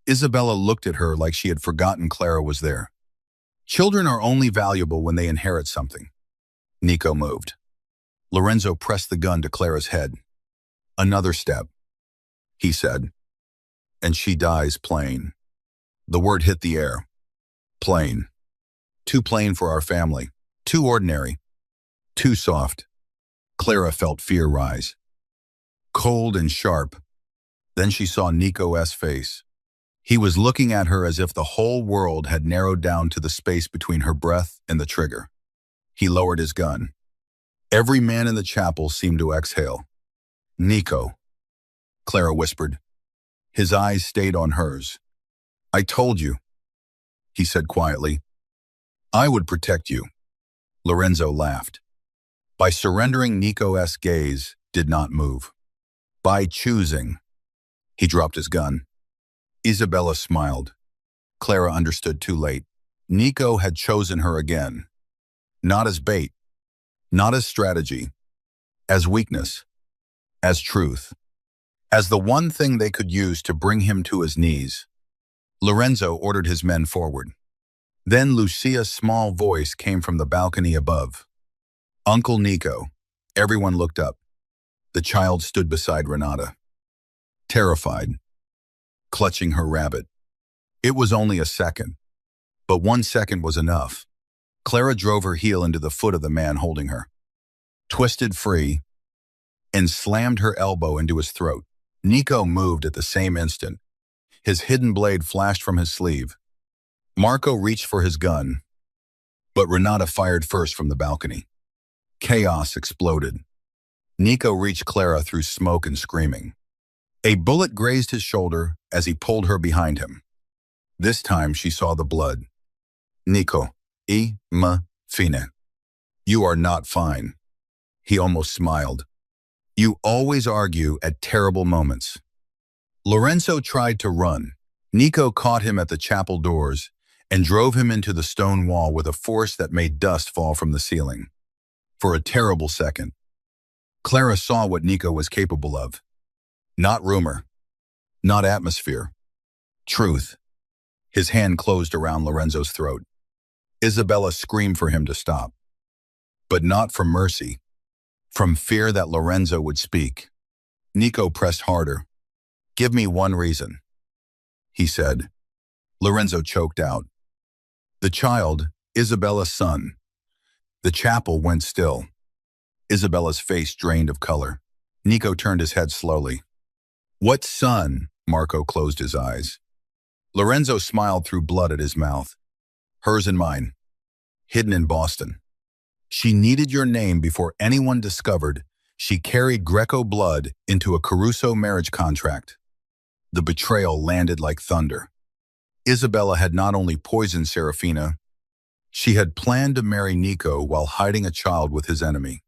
Isabella looked at her like she had forgotten Clara was there. Children are only valuable when they inherit something. Nico moved. Lorenzo pressed the gun to Clara's head. Another step, he said. And she dies plain. The word hit the air. Plain. Too plain for our family. Too ordinary. Too soft. Clara felt fear rise. Cold and sharp. Then she saw Nico's face. He was looking at her as if the whole world had narrowed down to the space between her breath and the trigger. He lowered his gun. Every man in the chapel seemed to exhale. Nico, Clara whispered. His eyes stayed on hers. I told you, he said quietly. I would protect you. Lorenzo laughed. By surrendering, Nico's gaze did not move. By choosing. He dropped his gun. Isabella smiled. Clara understood too late. Nico had chosen her again. Not as bait. Not as strategy. As weakness. As truth. As the one thing they could use to bring him to his knees. Lorenzo ordered his men forward. Then Lucia's small voice came from the balcony above. Uncle Nico. Everyone looked up. The child stood beside Renata. Terrified. Clutching her rabbit. It was only a second. But 1 second was enough. Clara drove her heel into the foot of the man holding her. Twisted free. And slammed her elbow into his throat. Nico moved at the same instant. His hidden blade flashed from his sleeve. Marco reached for his gun. But Renata fired first from the balcony. Chaos exploded. Nico reached Clara through smoke and screaming. A bullet grazed his shoulder as he pulled her behind him. This time she saw the blood. Nico, fine. You are not fine. He almost smiled. You always argue at terrible moments. Lorenzo tried to run. Nico caught him at the chapel doors and drove him into the stone wall with a force that made dust fall from the ceiling. For a terrible second, Clara saw what Nico was capable of. Not rumor. Not atmosphere. Truth. His hand closed around Lorenzo's throat. Isabella screamed for him to stop. But not from mercy. From fear that Lorenzo would speak. Nico pressed harder. Give me one reason, he said. Lorenzo choked out. The child, Isabella's son. The chapel went still. Isabella's face drained of color. Nico turned his head slowly. What son? Marco closed his eyes. Lorenzo smiled through blood at his mouth. Hers and mine. Hidden in Boston. She needed your name before anyone discovered she carried Greco blood into a Caruso marriage contract. The betrayal landed like thunder. Isabella had not only poisoned Serafina, she had planned to marry Nico while hiding a child with his enemy.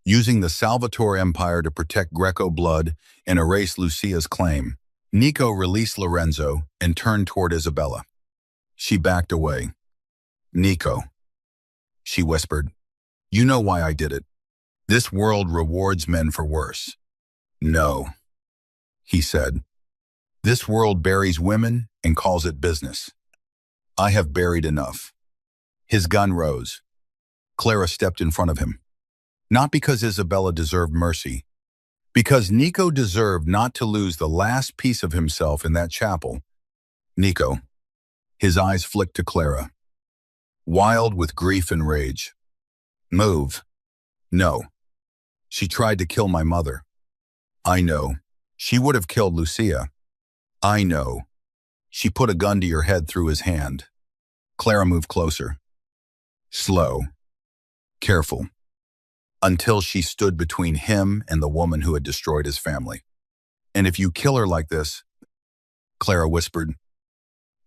Using the Salvatore Empire to protect Greco blood and erase Lucia's claim, Nico released Lorenzo and turned toward Isabella. She backed away. Nico, she whispered, you know why I did it. This world rewards men for worse. No, he said. This world buries women and calls it business. I have buried enough. His gun rose. Clara stepped in front of him. Not because Isabella deserved mercy, because Nico deserved not to lose the last piece of himself in that chapel. Nico. His eyes flicked to Clara. Wild with grief and rage. Move. No. She tried to kill my mother. I know. She would have killed Lucia. I know. She put a gun to your head through his hand. Clara moved closer. Slow. Careful. until she stood between him and the woman who had destroyed his family. And if you kill her like this, Clara whispered,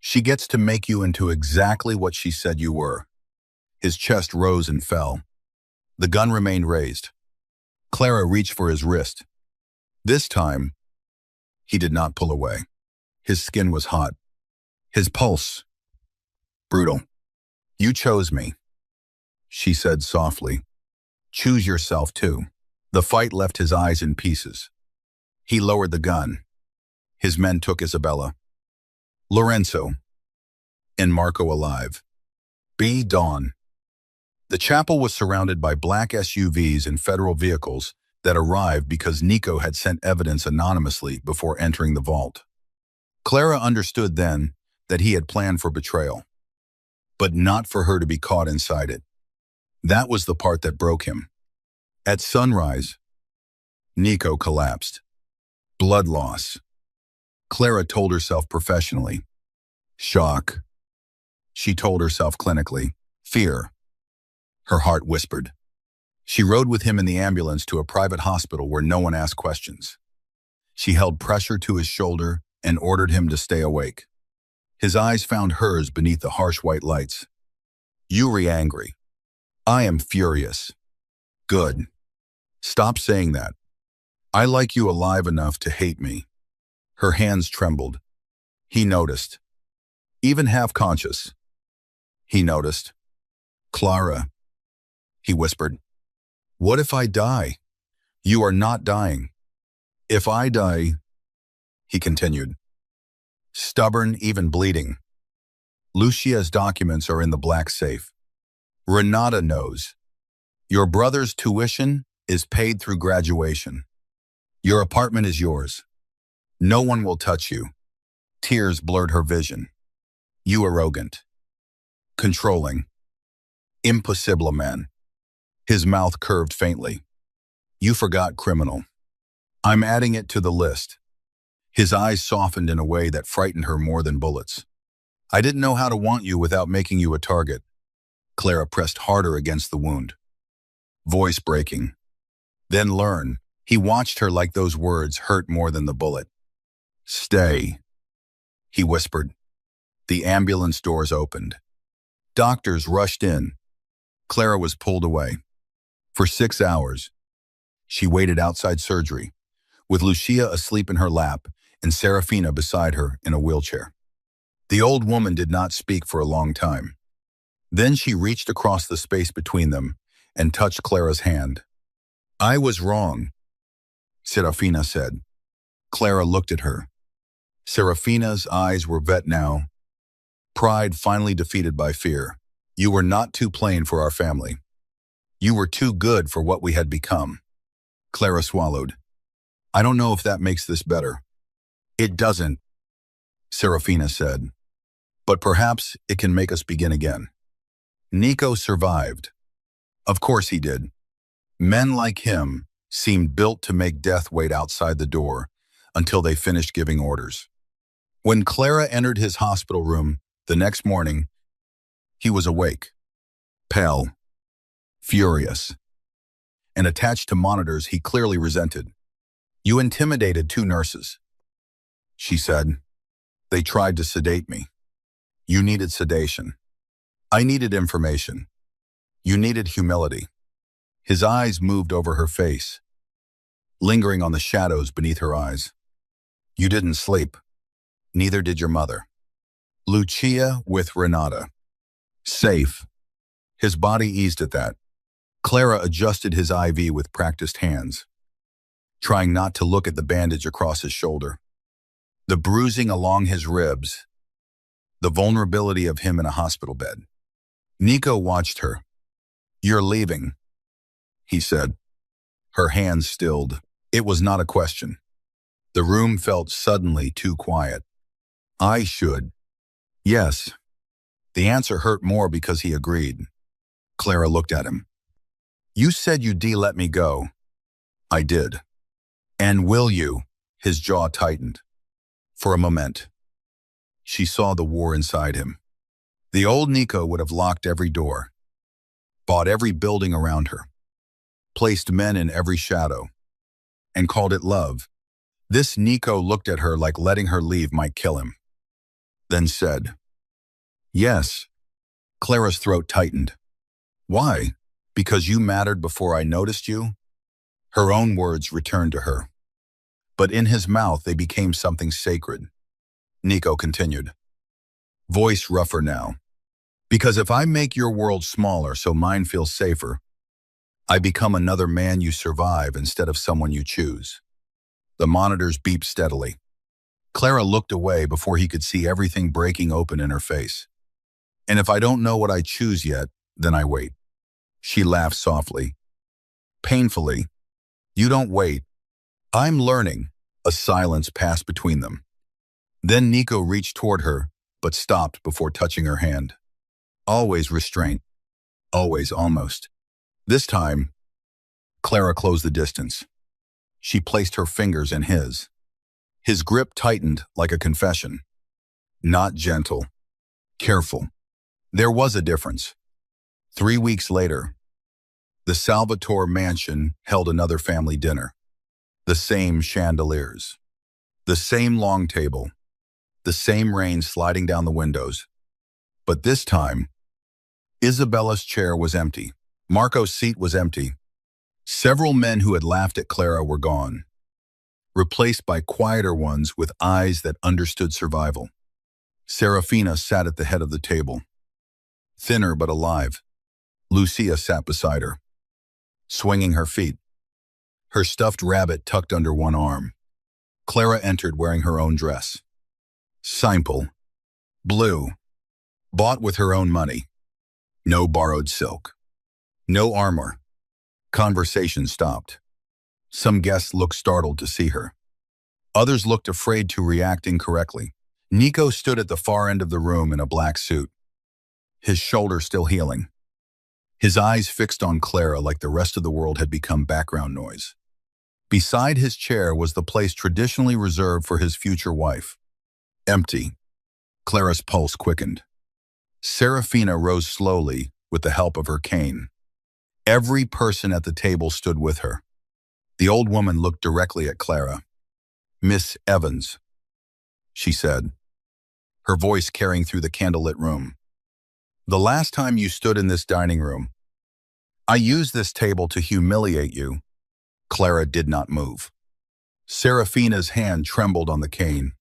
she gets to make you into exactly what she said you were. His chest rose and fell. The gun remained raised. Clara reached for his wrist. This time, he did not pull away. His skin was hot. His pulse, brutal. You chose me, she said softly. Choose yourself too. The fight left his eyes in pieces. He lowered the gun. His men took Isabella, Lorenzo, and Marco alive. Dawn. The chapel was surrounded by black SUVs and federal vehicles that arrived because Nico had sent evidence anonymously before entering the vault. Clara understood then that he had planned for betrayal, but not for her to be caught inside it. That was the part that broke him. At sunrise, Nico collapsed. Blood loss. Clara told herself professionally. Shock. She told herself clinically. Fear. Her heart whispered. She rode with him in the ambulance to a private hospital where no one asked questions. She held pressure to his shoulder and ordered him to stay awake. His eyes found hers beneath the harsh white lights. You were angry. I am furious. Good. Stop saying that. I like you alive enough to hate me. Her hands trembled. He noticed. Even half-conscious. He noticed. Clara, he whispered. What if I die? You are not dying. If I die, he continued. Stubborn, even bleeding. Lucia's documents are in the black safe. Renata knows. Your brother's tuition is paid through graduation. Your apartment is yours. No one will touch you. Tears blurred her vision. You arrogant. Controlling. Impossible man. His mouth curved faintly. You forgot criminal. I'm adding it to the list. His eyes softened in a way that frightened her more than bullets. I didn't know how to want you without making you a target. Clara pressed harder against the wound. Voice breaking. Then learn. He watched her like those words hurt more than the bullet. Stay, he whispered. The ambulance doors opened. Doctors rushed in. Clara was pulled away. For 6 hours, she waited outside surgery, with Lucia asleep in her lap and Serafina beside her in a wheelchair. The old woman did not speak for a long time. Then she reached across the space between them and touched Clara's hand. I was wrong, Serafina said. Clara looked at her. Serafina's eyes were vet now, pride finally defeated by fear. You were not too plain for our family. You were too good for what we had become. Clara swallowed. I don't know if that makes this better. It doesn't, Serafina said. But perhaps it can make us begin again. Nico survived. Of course he did. Men like him seemed built to make death wait outside the door until they finished giving orders. When Clara entered his hospital room the next morning, he was awake, pale, furious, and attached to monitors he clearly resented. You intimidated 2 nurses, she said. They tried to sedate me. You needed sedation. I needed information. You needed humility. His eyes moved over her face, lingering on the shadows beneath her eyes. You didn't sleep. Neither did your mother. Lucia with Renata. Safe. His body eased at that. Clara adjusted his IV with practiced hands, trying not to look at the bandage across his shoulder. The bruising along his ribs. The vulnerability of him in a hospital bed. Nico watched her. You're leaving, he said. Her hands stilled. It was not a question. The room felt suddenly too quiet. I should. Yes. The answer hurt more because he agreed. Clara looked at him. You said you'd let me go. I did. And will you? His jaw tightened. For a moment, she saw the war inside him. The old Nico would have locked every door, bought every building around her, placed men in every shadow, and called it love. This Nico looked at her like letting her leave might kill him, then said, "Yes." Clara's throat tightened. "Why? Because you mattered before I noticed you?" Her own words returned to her, but in his mouth they became something sacred. Nico continued, voice rougher now. "Because if I make your world smaller so mine feels safer, I become another man you survive instead of someone you choose." The monitors beeped steadily. Clara looked away before he could see everything breaking open in her face. "And if I don't know what I choose yet, then I wait." She laughed softly. Painfully. "You don't wait. I'm learning." A silence passed between them. Then Nico reached toward her, but stopped before touching her hand. Always restraint. Always almost. This time, Clara closed the distance. She placed her fingers in his. His grip tightened like a confession. Not gentle. Careful. There was a difference. 3 weeks later, the Salvatore mansion held another family dinner. The same chandeliers. The same long table. The same rain sliding down the windows. But this time, Isabella's chair was empty. Marco's seat was empty. Several men who had laughed at Clara were gone, replaced by quieter ones with eyes that understood survival. Serafina sat at the head of the table, thinner but alive. Lucia sat beside her, swinging her feet, her stuffed rabbit tucked under one arm. Clara entered wearing her own dress. Simple, blue, bought with her own money. No borrowed silk. No armor. Conversation stopped. Some guests looked startled to see her. Others looked afraid to react incorrectly. Nico stood at the far end of the room in a black suit, his shoulder still healing. His eyes fixed on Clara like the rest of the world had become background noise. Beside his chair was the place traditionally reserved for his future wife. Empty. Clara's pulse quickened. Serafina rose slowly with the help of her cane. Every person at the table stood with her. The old woman looked directly at Clara. "Miss Evans," she said, her voice carrying through the candlelit room. "The last time you stood in this dining room, I used this table to humiliate you." Clara did not move. Serafina's hand trembled on the cane,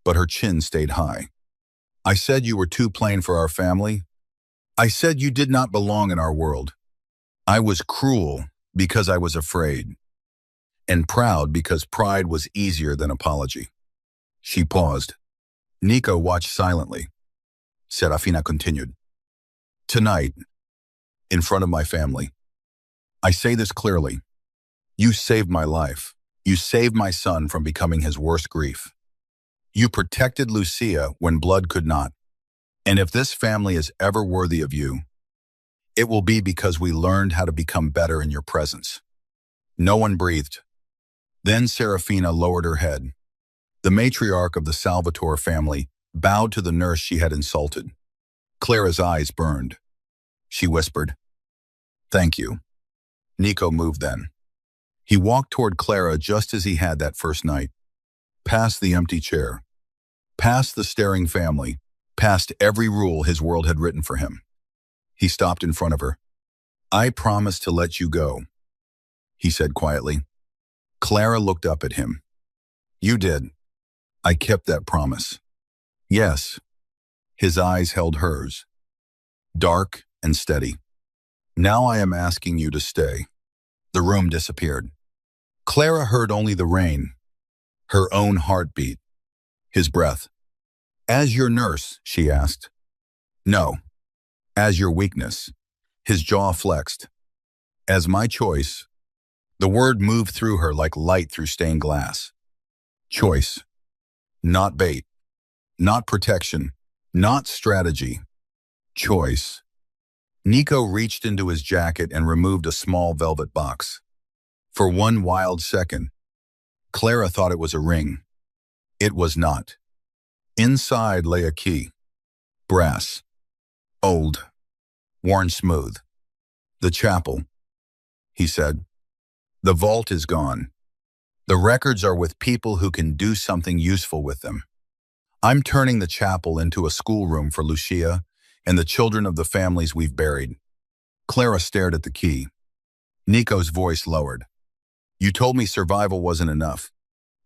but her chin stayed high. "I said you were too plain for our family. I said you did not belong in our world. I was cruel because I was afraid, and proud because pride was easier than apology." She paused. Nico watched silently. Serafina continued. "Tonight, in front of my family, I say this clearly. You saved my life. You saved my son from becoming his worst grief. You protected Lucia when blood could not. And if this family is ever worthy of you, it will be because we learned how to become better in your presence." No one breathed. Then Serafina lowered her head. The matriarch of the Salvatore family bowed to the nurse she had insulted. Clara's eyes burned. She whispered, "Thank you." Nico moved then. He walked toward Clara just as he had that first night, past the empty chair, past the staring family, past every rule his world had written for him. He stopped in front of her. "I promise to let you go," he said quietly. Clara looked up at him. "You did. I kept that promise." "Yes." His eyes held hers, dark and steady. "Now I am asking you to stay." The room disappeared. Clara heard only the rain, her own heartbeat, his breath. "As your nurse," she asked. "No. As your weakness." His jaw flexed. "As my choice." The word moved through her like light through stained glass. Choice. Not bait. Not protection. Not strategy. Choice. Nico reached into his jacket and removed a small velvet box. For one wild second, Clara thought it was a ring. It was not. Inside lay a key. Brass. Old. Worn smooth. The chapel. he said. The vault is gone. The records are with people who can do something useful with them. I'm turning the chapel into a schoolroom for Lucia and the children of the families we've buried. Clara stared at the key. Nico's voice lowered. You told me survival wasn't enough.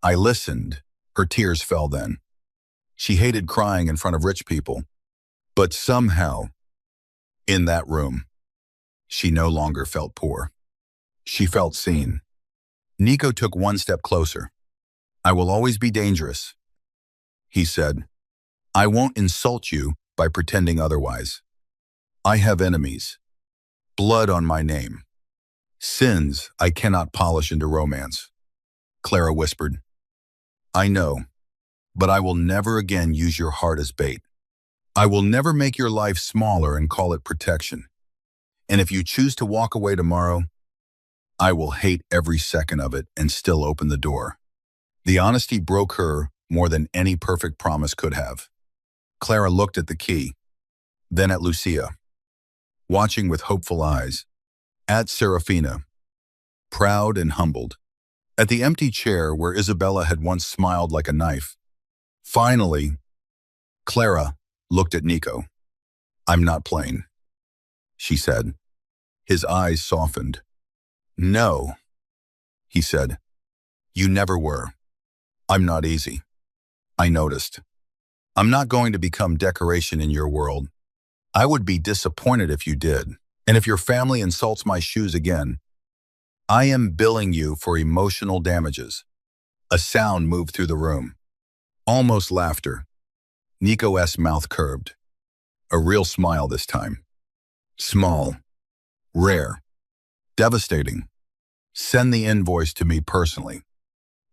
I listened. Her tears fell then. She hated crying in front of rich people. But somehow, in that room, she no longer felt poor. She felt seen. Nico took one step closer. I will always be dangerous, he said. I won't insult you by pretending otherwise. I have enemies. Blood on my name. Sins I cannot polish into romance. Clara whispered. I know, but I will never again use your heart as bait. I will never make your life smaller and call it protection. And if you choose to walk away tomorrow, I will hate every second of it and still open the door. The honesty broke her more than any perfect promise could have. Clara looked at the key, then at Lucia, watching with hopeful eyes, at Serafina, proud and humbled, at the empty chair where Isabella had once smiled like a knife. Finally, Clara looked at Nico. I'm not playing, she said. His eyes softened. No, he said. You never were. I'm not easy. I noticed. I'm not going to become decoration in your world. I would be disappointed if you did. And if your family insults my shoes again, I am billing you for emotional damages. A sound moved through the room. Almost laughter. Nico's mouth curved. A real smile this time. Small. Rare. Devastating. Send the invoice to me personally.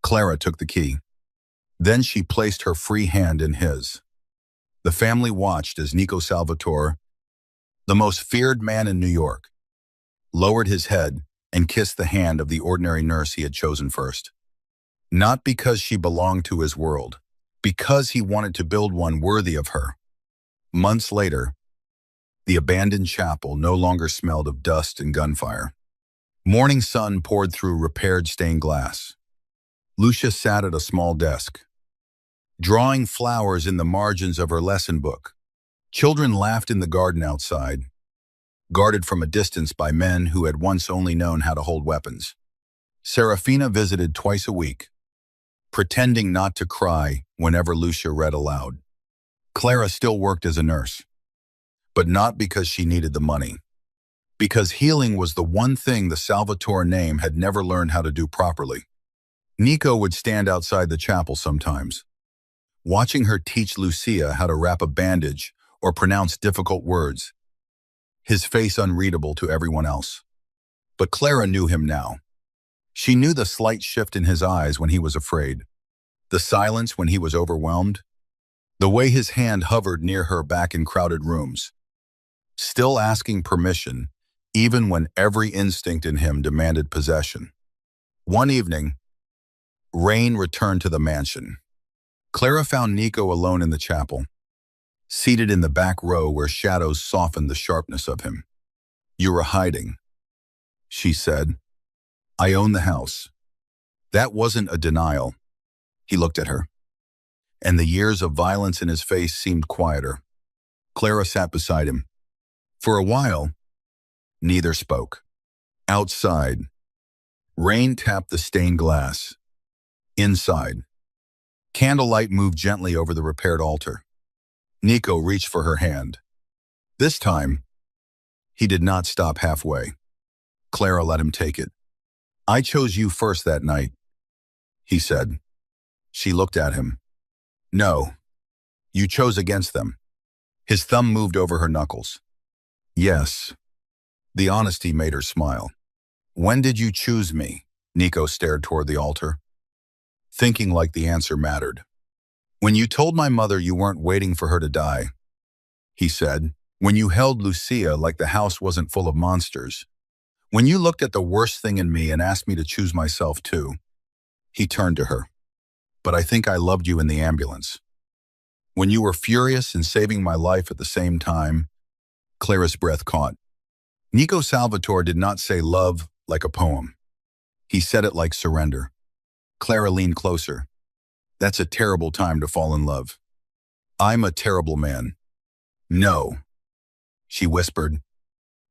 Clara took the key. Then she placed her free hand in his. The family watched as Nico Salvatore, the most feared man in New York, lowered his head and kissed the hand of the ordinary nurse he had chosen first. Not because she belonged to his world, because he wanted to build one worthy of her. Months later, the abandoned chapel no longer smelled of dust and gunfire. Morning sun poured through repaired stained glass. Lucia sat at a small desk, drawing flowers in the margins of her lesson book. Children laughed in the garden outside, guarded from a distance by men who had once only known how to hold weapons. Serafina visited twice a week, pretending not to cry whenever Lucia read aloud. Clara still worked as a nurse, but not because she needed the money. Because healing was the one thing the Salvatore name had never learned how to do properly. Nico would stand outside the chapel sometimes, watching her teach Lucia how to wrap a bandage or pronounce difficult words, his face unreadable to everyone else. But Clara knew him now. She knew the slight shift in his eyes when he was afraid, the silence when he was overwhelmed, the way his hand hovered near her back in crowded rooms, still asking permission, even when every instinct in him demanded possession. One evening, rain returned to the mansion. Clara found Nico alone in the chapel, seated in the back row where shadows softened the sharpness of him. You were hiding, she said. I own the house. That wasn't a denial. He looked at her, and the years of violence in his face seemed quieter. Clara sat beside him. For a while, neither spoke. Outside, rain tapped the stained glass. Inside, candlelight moved gently over the repaired altar. Nico reached for her hand. This time, he did not stop halfway. Clara let him take it. I chose you first that night, he said. She looked at him. No, you chose against them. His thumb moved over her knuckles. Yes. The honesty made her smile. When did you choose me? Nico stared toward the altar, thinking like the answer mattered. When you told my mother you weren't waiting for her to die, he said. When you held Lucia like the house wasn't full of monsters. When you looked at the worst thing in me and asked me to choose myself too. He turned to her. But I think I loved you in the ambulance. When you were furious and saving my life at the same time. Clara's breath caught. Nico Salvatore did not say love like a poem. He said it like surrender. Clara leaned closer. That's a terrible time to fall in love. I'm a terrible man. No, she whispered.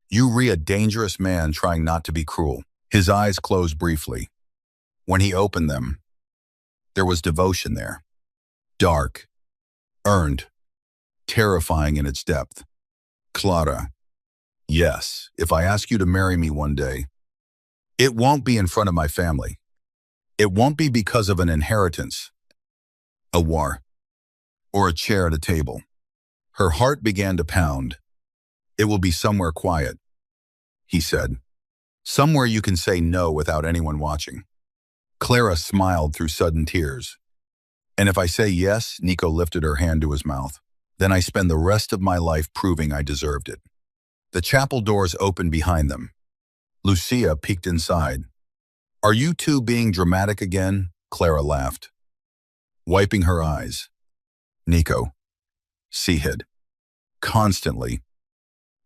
You re a dangerous man trying not to be cruel. His eyes closed briefly. When he opened them, there was devotion there. Dark, earned, terrifying in its depth. Clara, yes, if I ask you to marry me one day, it won't be in front of my family. It won't be because of an inheritance, a war, or a chair at a table. Her heart began to pound. It will be somewhere quiet, he said. Somewhere you can say no without anyone watching. Clara smiled through sudden tears. And if I say yes, Nico lifted her hand to his mouth, then I spend the rest of my life proving I deserved it. The chapel doors opened behind them. Lucia peeked inside. Are you two being dramatic again? Clara laughed, wiping her eyes. Nico. She hid. Constantly.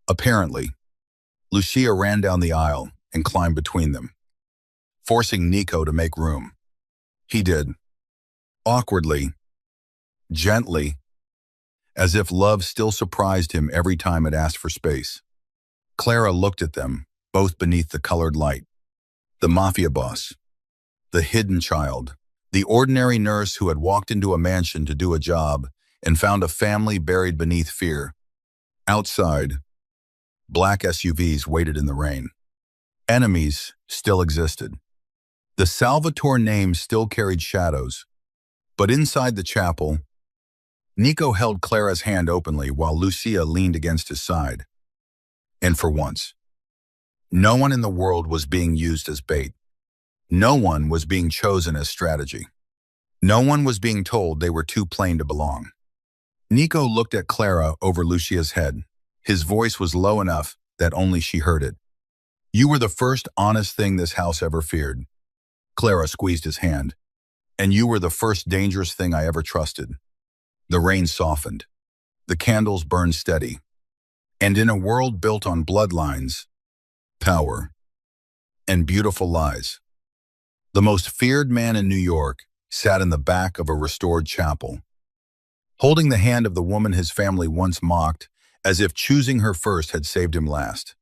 Apparently. Lucia ran down the aisle and climbed between them, forcing Nico to make room. He did. Awkwardly. Gently. As if love still surprised him every time it asked for space. Clara looked at them, both beneath the colored light. The Mafia Boss. The hidden child. The ordinary nurse who had walked into a mansion to do a job and found a family buried beneath fear. Outside, black SUVs waited in the rain. Enemies still existed. The Salvatore name still carried shadows. But inside the chapel, Nico held Clara's hand openly while Lucia leaned against his side. And for once, no one in the world was being used as bait. No one was being chosen as strategy. No one was being told they were too plain to belong. Nico looked at Clara over Lucia's head. His voice was low enough that only she heard it. You were the first honest thing this house ever feared. Clara squeezed his hand. And you were the first dangerous thing I ever trusted. The rain softened. The candles burned steady. And in a world built on bloodlines, power, and beautiful lies, the most feared man in New York sat in the back of a restored chapel, holding the hand of the woman his family once mocked as if choosing her first had saved him last.